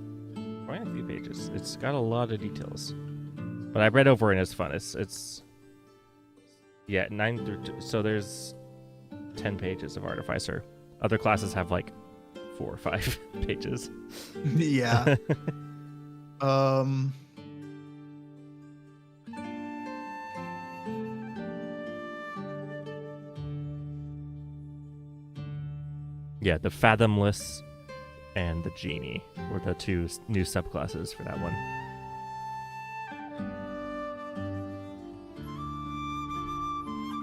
quite a few pages. It's got a lot of details. But I read over it and it's fun. It's 9 through 2. So there's 10 pages of Artificer. Other classes have like 4 or 5 pages. Yeah. Yeah, the Fathomless and the Genie were the 2 new subclasses for that one.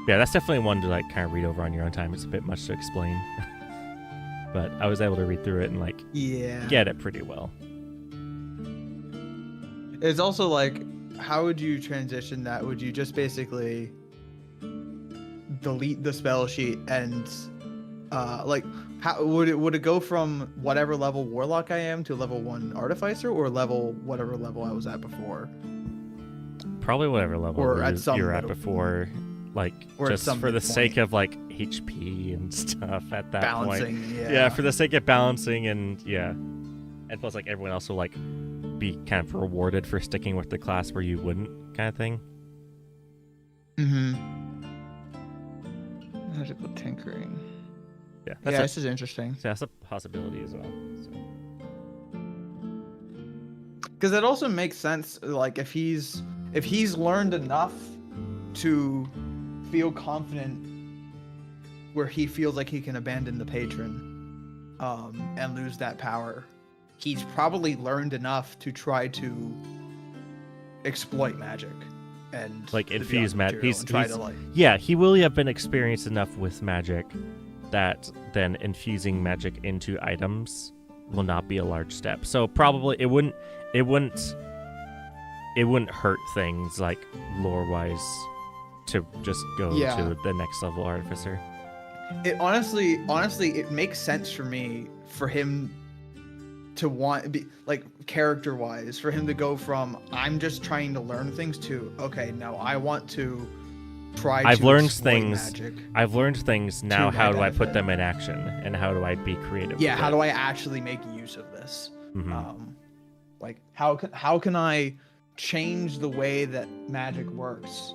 Yeah, that's definitely one to like kind of read over on your own time. It's a bit much to explain. But I was able to read through it and like get it pretty well. It's also like, how would you transition that? Would you just basically delete the spell sheet and like how would it go from whatever level Warlock I am to level 1 Artificer, or whatever level I was at before? Probably whatever level you're at before, like just for the sake of like HP and stuff at that balancing, point. Yeah, for the sake of balancing and and plus like everyone else will like be kind of rewarded for sticking with the class where you wouldn't, kind of thing. Magical tinkering. Yeah, this is interesting. So that's a possibility as well. Because it also makes sense, like if he's learned enough to feel confident where he feels like he can abandon the patron and lose that power, he's probably learned enough to try to exploit magic and like infuse magic. Yeah, he will have been experienced enough with magic that then infusing magic into items will not be a large step. So probably it wouldn't hurt things like lore wise to just go to the next level Artificer. It honestly it makes sense for me for him to want like character wise, for him to go from I'm just trying to learn things to okay, now I want to try I've to learned exploit things. magic. I've learned things. Now, my how do I put benefit. them in action, and how do I be creative? Yeah, with how it? do I actually make use of this? Mhm. Like how can I change the way that magic works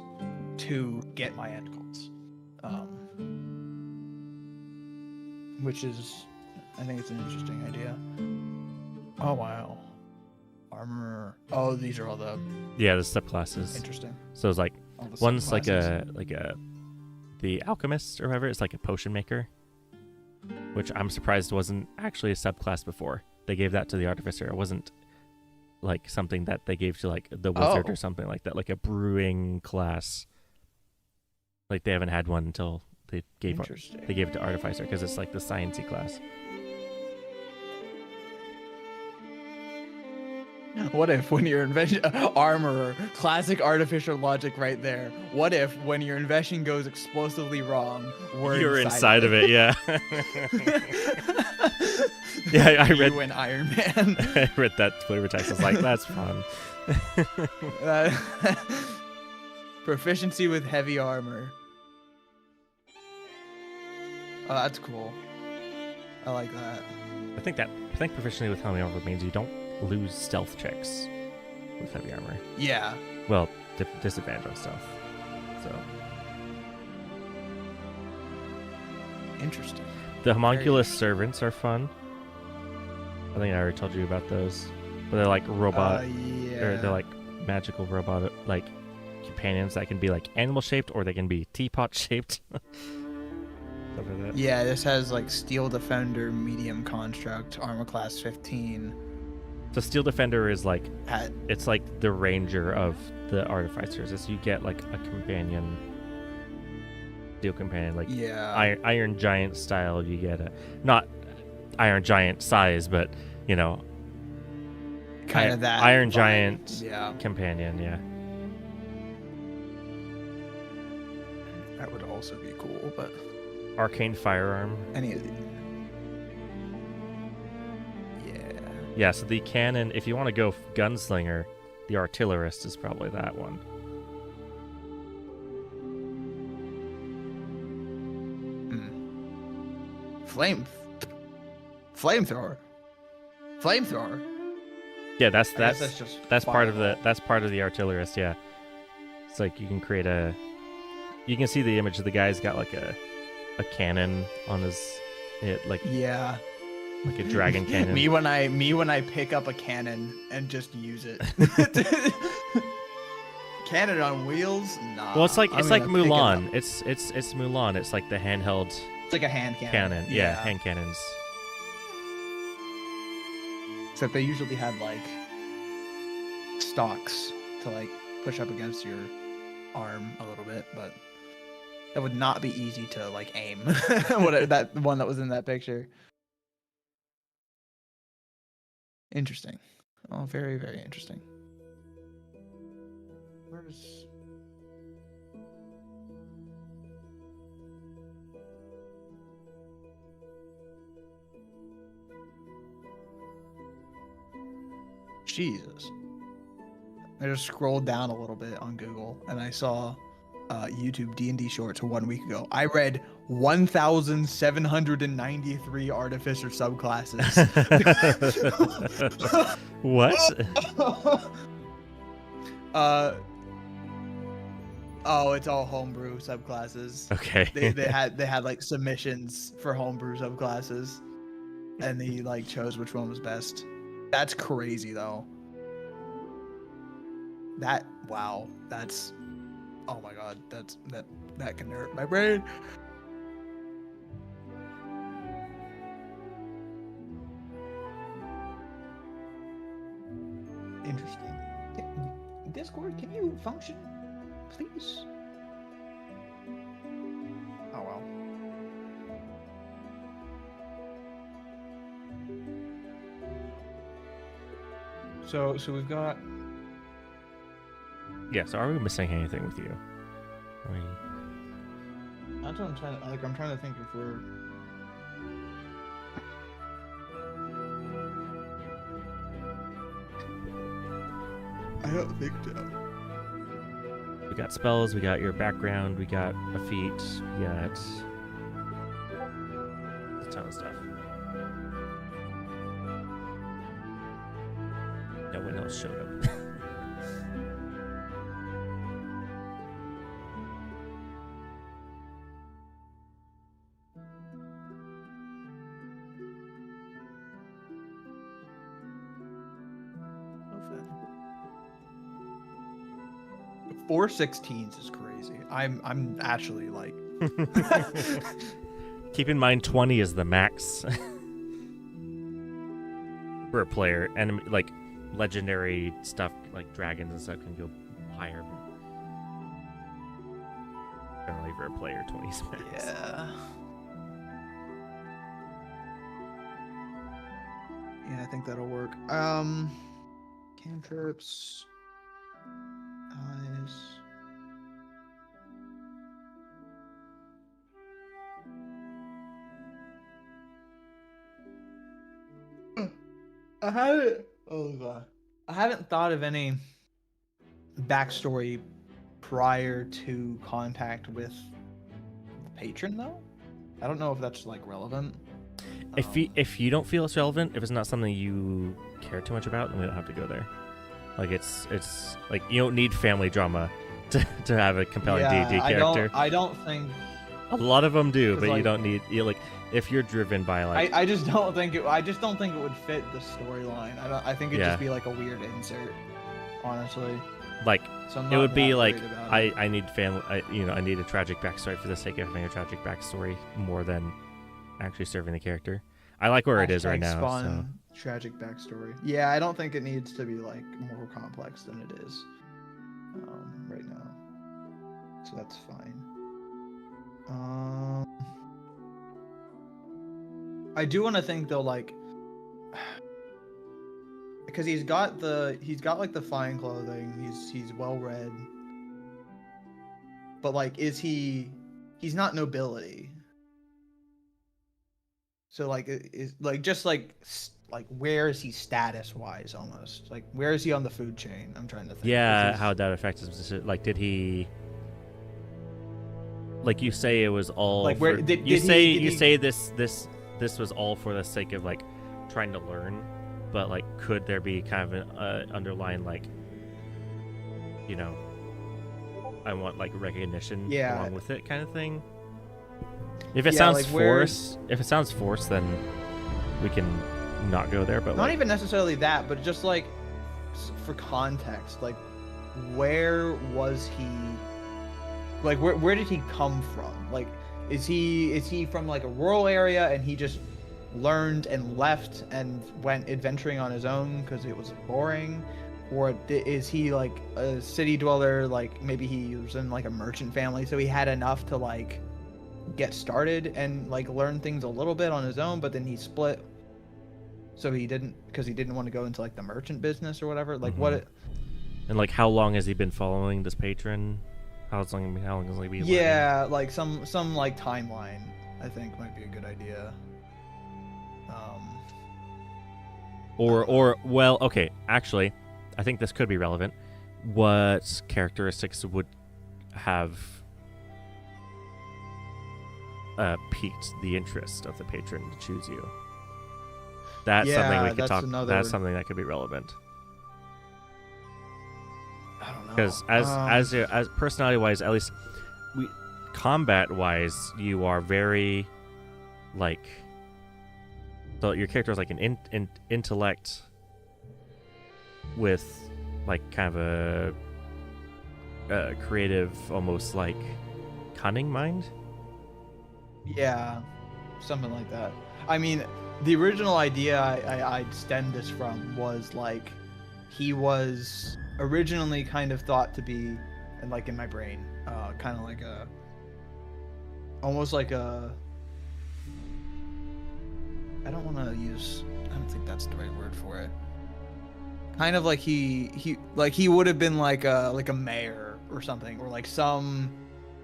to get my end goals? Which is, I think it's an interesting idea. Oh wow, armor. Oh, these are all the Yeah, the subclasses. interesting. So it's like All the one's subclasses. the alchemist or whatever. It's like a potion maker, which I'm surprised wasn't actually a subclass before. They gave that to the artificer. It wasn't like something that they gave to like the wizard Oh. or something like that, like a brewing class. Like they haven't had one until they gave Interesting. it to artificer because it's like the sciencey class. What if when your invention armorer, classic artificial logic right there. What if when your invention goes explosively wrong, You're inside of it, yeah. Yeah, I read you and Iron Man. I read that Twitter text. I was like, that's fun. Proficiency with heavy armor. Oh, that's cool. I like that. I think proficiency with heavy armor means you don't lose stealth checks with heavy armor. Yeah. Well, disadvantage on stealth. So Interesting. the homunculus servants are fun. I think I already told you about those. But they're like robot. Yeah. They're like magical robot like companions that can be like animal shaped or they can be teapot shaped. Something like that. Yeah, this has like Steel Defender, Medium Construct, Armor Class 15. So Steel Defender is like At, it's like the ranger of the artificers. As you get like a companion, steel companion, like yeah. Iron Giant style. You get a not Iron Giant size, but you know, Kind of that. Iron vibe. Giant Yeah. companion. Yeah. That would also be cool, but Arcane firearm. any of these. Yeah. Yeah. So the cannon. If you want to go gunslinger, the artillerist is probably that one. Flamethrower. Yeah, that's I guess just part of fireball. that's part of the artillerist. Yeah. It's like you can create a. You can see the image of the guy's got like a cannon on his like Yeah. a dragon cannon. me when I pick up a cannon and just use it. Cannon on wheels? Nah. Well, it's like I'm gonna pick it Mulan. up. It's Mulan. It's like the handheld It's like a hand cannon. cannon. Yeah, hand cannons. Except they usually had like stocks to like push up against your arm a little bit, but that would not be easy to like aim. That one that was in that picture. Interesting. Oh, very, very interesting. Where's Jesus. I just scrolled down a little bit on Google and I saw YouTube D&D shorts 1 week ago. I read 1,793 artificer subclasses. What? Oh, it's all homebrew subclasses. Okay. They had like submissions for homebrew subclasses, and they like chose which one was best. That's crazy though. That's oh my god, that can hurt my brain. Interesting. Discord, can you function, please? Oh well. So we've got. Yeah. So are we missing anything with you? That's what I'm trying to I'm trying to think if we're. I don't think so. We got spells, we got your background, we got a feat, we got a ton of stuff. No one else showed up. Four 16s is crazy. I'm actually like. Keep in mind 20 is the max for a player, and like legendary stuff like dragons and stuff can go higher. Generally for a player, 20 is max. Yeah. Yeah, I think that'll work. Cantrips. Eyes. I haven't thought of any backstory prior to contact with the patron though. I don't know if that's like relevant. If you don't feel it's relevant, if it's not something you care too much about, then we don't have to go there. Like it's like you don't need family drama to have a compelling D&D character. I don't think a lot of them do, but like, you don't need like if you're driven by like I just don't think it would fit the storyline. I think it'd just be like a weird insert, honestly. Like so it would be like I need family. I need a tragic backstory for the sake of having a tragic backstory more than actually serving the character. I like where it is right now. So. Tragic backstory. Yeah, I don't think it needs to be like more complex than it is right now. So that's fine. I do want to think though, like, because he's got like the fine clothing. He's well read, but like, he's not nobility. So like, is like just like where is he status wise almost? Like where is he on the food chain? I'm trying to think. Yeah, how that affects his decision. Like did he like you say it was all like where for, did you did say he, you he, say this was all for the sake of like trying to learn, but like could there be kind of an underlying like I want like recognition along with it kind of thing? If it sounds like forced, then we can not go there. But not like, even necessarily that, but just like for context, like where was he? Like where did he come from? Like is he from like a rural area and he just learned and left and went adventuring on his own because it was boring? Or is he like a city dweller? Like maybe he was in like a merchant family, so he had enough to like get started and like learn things a little bit on his own, but then he split, so he didn't want to go into like the merchant business or whatever. Like and like how long has he been following this patron? How long has he been learning? Like some like timeline I think might be a good idea. Or well, okay, actually I think this could be relevant. What characteristics would have piqued the interest of the patron to choose you? That's something we could talk. That's something that could be relevant. I don't know. Because as personality wise, at least combat wise, you are very like. So your character is like an intellect with like kind of a creative, almost like cunning mind. Yeah, something like that. I mean, the original idea I'd stemmed this from was like he was originally kind of thought to be, and like in my brain, kind of like almost like a. I don't think that's the right word for it. Kind of like he would have been like a mayor or something, or like some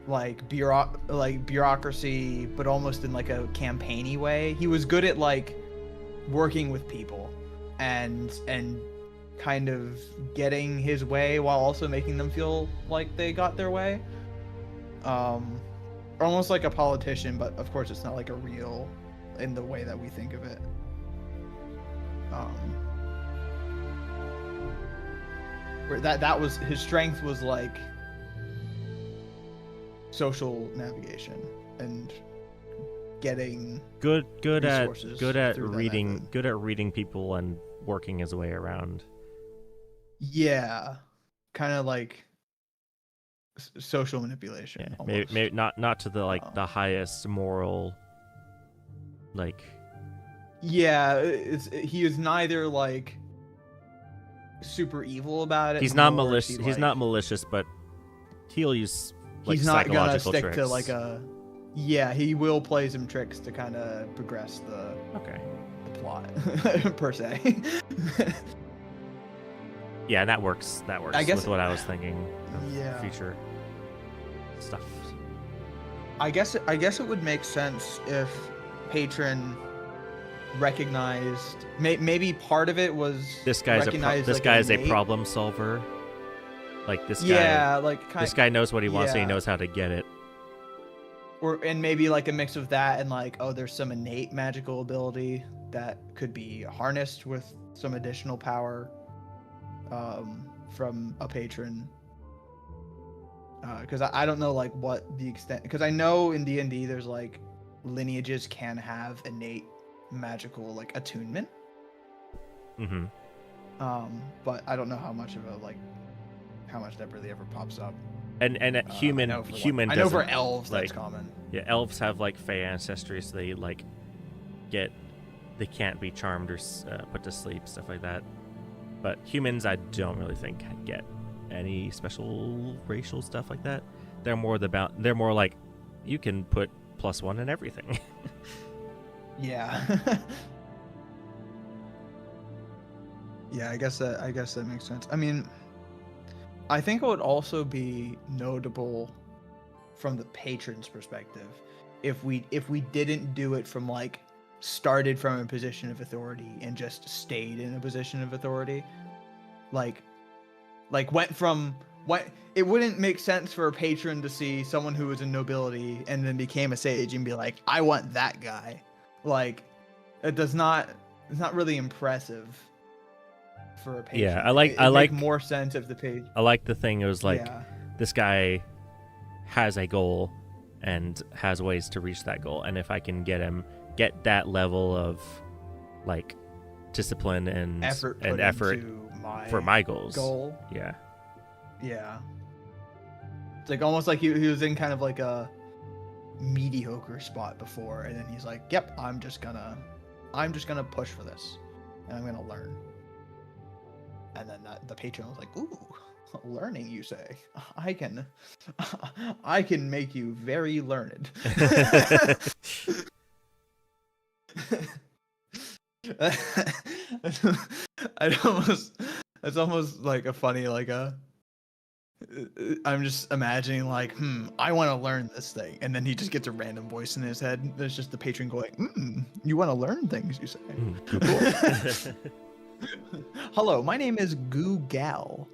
like bureaucracy, but almost in like a campaigny way. He was good at like working with people and kind of getting his way while also making them feel like they got their way. Almost like a politician, but of course it's not like a real in the way that we think of it. Where that was his strength, was like social navigation and getting good at through reading people and working his way around. Yeah, kind of like social manipulation. Yeah, almost. maybe not to the the highest moral, like. Yeah, he is neither like super evil about it. He's not malicious. He's not malicious, but he'll use like he's not gonna psychological stick tricks. to like a. Yeah, he will play some tricks to kind of progress the plot per se. Yeah, and that works. That works I guess with what I was thinking. Of Yeah. Future stuff. I guess it would make sense if Patron recognized maybe part of it was This guy's a innate- problem solver. Like this guy. Yeah, like This guy knows what he wants and he yeah. knows how to get it. And maybe like a mix of that and like, oh, there's some innate magical ability that could be harnessed with some additional power from a patron. Because I don't know like what the extent, because I know in D&D there's like lineages can have innate magical like attunement. Mm-hmm. But I don't know how much that really ever pops up. And human I know doesn't, for elves like, that's common. Yeah, elves have like Fey ancestry, so they like they can't be charmed or put to sleep, stuff like that. But humans, I don't really think get any special racial stuff like that. They're more like you can put +1 in everything. Yeah. Yeah, I guess that makes sense. I mean, I think it would also be notable from the patron's perspective if we didn't do it from like started from a position of authority and just stayed in a position of authority. Like it wouldn't make sense for a patron to see someone who was in nobility and then became a sage and be like, I want that guy. Like, it's not really impressive for a patron. Yeah, I like make more sense if the page. I like the thing. It was like Yeah. this guy has a goal and has ways to reach that goal, and if I can get that level of like discipline and effort for my goals. Goal. Yeah. Yeah. It's like almost like he was in kind of like a mediocre spot before, and then he's like, "Yep, I'm just gonna push for this, and I'm gonna learn." And then the patron was like, "Ooh, learning, you say? I can make you very learned." It's almost like a funny I'm just imagining like, I want to learn this thing, and then he just gets a random voice in his head. There's just the patron going, you want to learn things, you say? Cool. Hello, my name is Goo Gal.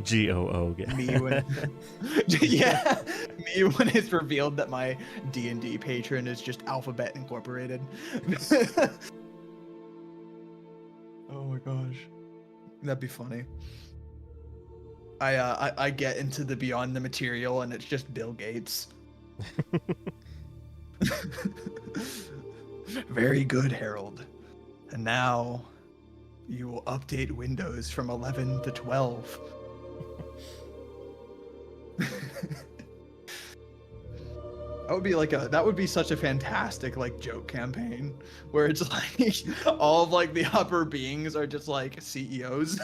GOO. Me when it's revealed that my D&D patron is just Alphabet Incorporated. Oh my gosh, that'd be funny. I get into the Beyond the Material and it's just Bill Gates. Very good, Harold. And now you will update Windows from 11 to 12. That would be such a fantastic like joke campaign where it's like all of like the upper beings are just like CEOs.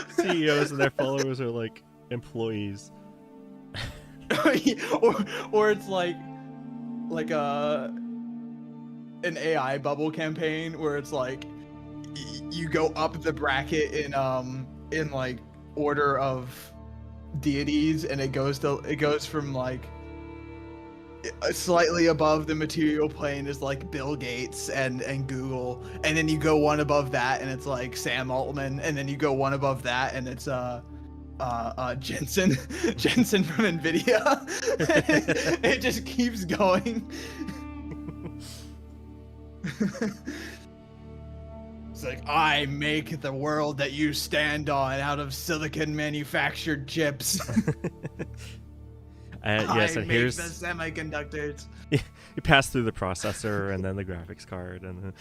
CEOs and their followers are like employees. or it's like an AI bubble campaign where it's like you go up the bracket in like order of deities, and it goes from like Slightly above the material plane is like Bill Gates and Google, and then you go one above that and it's like Sam Altman, and then you go one above that and it's Jensen Jensen from Nvidia. It just keeps going. It's like, I make the world that you stand on out of silicon manufactured chips. Yes, and here's the semiconductors. you pass through the processor and then the graphics card and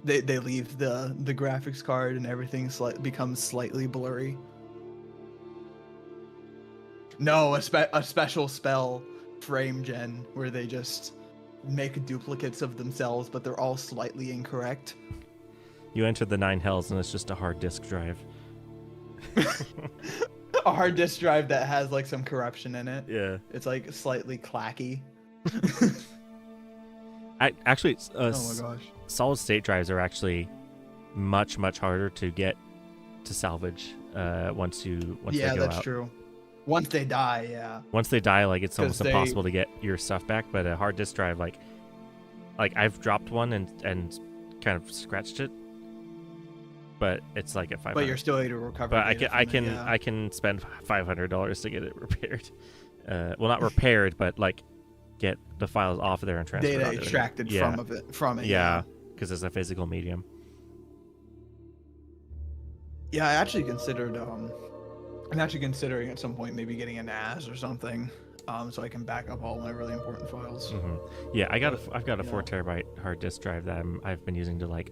they leave the graphics card and everything becomes slightly blurry. No, a special spell, frame gen, where they just make duplicates of themselves, but they're all slightly incorrect. you enter the 9 hells and it's just a hard disk drive. A hard disk drive that has like some corruption in it. Yeah. It's like slightly clacky. Actually, oh my gosh. solid state drives are actually much harder to get to salvage once they go out. Yeah, that's true. Once they die, yeah. Once they die, like it's almost impossible to get your stuff back. But a hard disk drive, like I've dropped one and kind of scratched it, but it's like at $500. But you're still able to recover. But I can spend $500 to get it repaired. Well, not repaired, but like get the files off of there and transfer data extracted from it. Yeah, because it's a physical medium. Yeah, I actually considered. I'm actually considering at some point maybe getting a NAS or something, so I can back up all my really important files. Mm-hmm. Yeah, I've got a 4 terabyte hard disk drive that I've been using to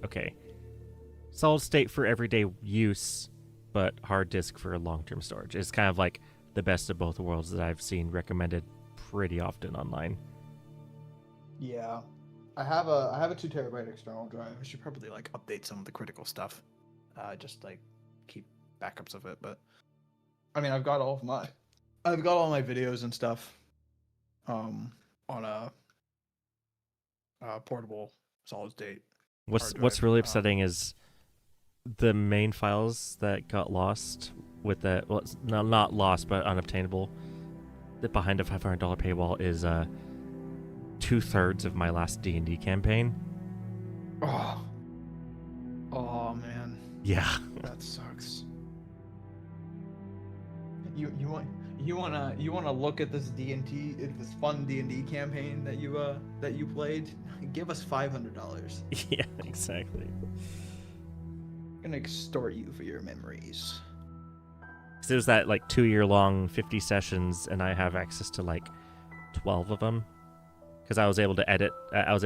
solid state for everyday use, but hard disk for long-term storage. It's kind of like the best of both worlds that I've seen recommended pretty often online. Yeah, I have a 2 terabyte external drive. I should probably update some of the critical stuff, just keep backups of it. But I mean, I've got all my videos and stuff, on a portable solid state. What's really upsetting is the main files that got lost with that. Well, it's not lost, but unobtainable. That behind a $500 paywall is 2/3 of my last D&D campaign. Oh man. Yeah. That sucks. You wanna look at this this fun D&D campaign that you played? Give us $500. Yeah, exactly. I'm gonna extort you for your memories. So there's that 2-year-long 50 sessions, and I have access to 12 of them because I was able to edit. I've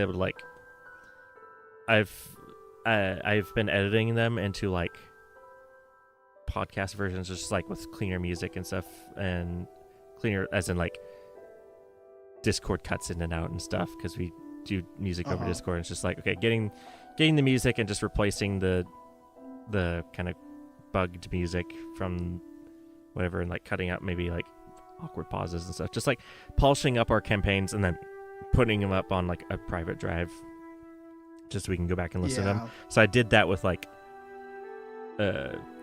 been editing them into podcast versions, just with cleaner music and stuff, and cleaner as in Discord cuts in and out and stuff, because we do music over Discord. And it's just okay, getting the music and just replacing the kind of bugged music from whatever, and cutting out maybe awkward pauses and stuff, just polishing up our campaigns and then putting them up on a private drive just so we can go back and listen to them. So I did that with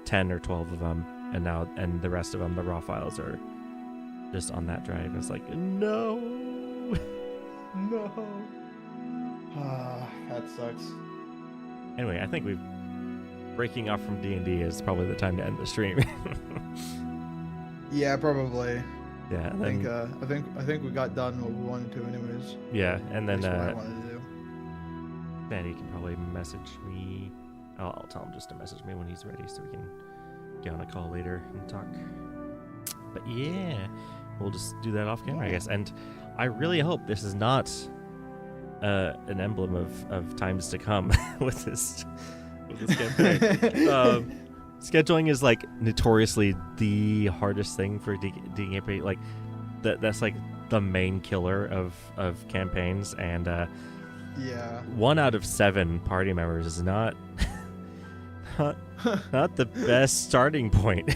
10 or 12 of them, and the rest of them, the raw files, are just on that drive. It's no. That sucks. Anyway, I think breaking off from D&D is probably the time to end the stream. Yeah, probably. Yeah, I think we got done what we wanted to, anyways. Yeah, and then what I wanted to do. Manny can probably message me. I'll tell him just to message me when he's ready, so we can get on a call later and talk. But yeah, we'll just do that off camera, I guess. And I really hope this is not an emblem of times to come with this campaign. Scheduling is notoriously the hardest thing for campaign. That's the main killer of campaigns, and yeah, 1 out of 7 party members is not the best starting point.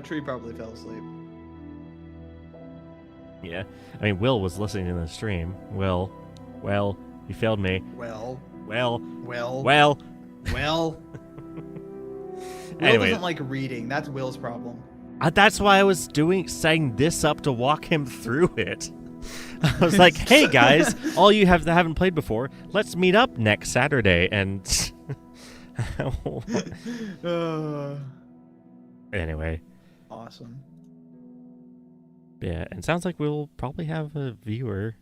Tree probably fell asleep. Yeah, I mean, Will was listening to the stream. Will, you failed me. Well. Well. Will Anyway. doesn't like reading. That's Will's problem. That's why I was setting this up to walk him through it. I was like, hey guys, all you that haven't played before, let's meet up next Saturday and anyway. Awesome. Yeah, and it sounds like we'll probably have a viewer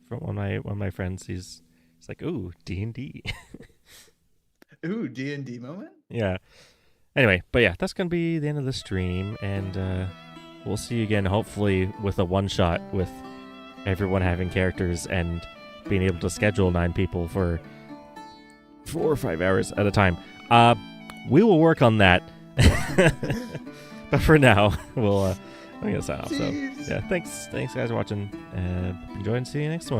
from one of my friends. He's like, ooh, D&D. Ooh, D&D moment? Yeah. Anyway, but yeah, that's going to be the end of the stream, and we'll see you again, hopefully, with a one-shot with everyone having characters and being able to schedule 9 people for 4 or 5 hours at a time. We will work on that. But for now, I'm going to sign off. So, yeah, thanks guys for watching. Enjoy and see you next one.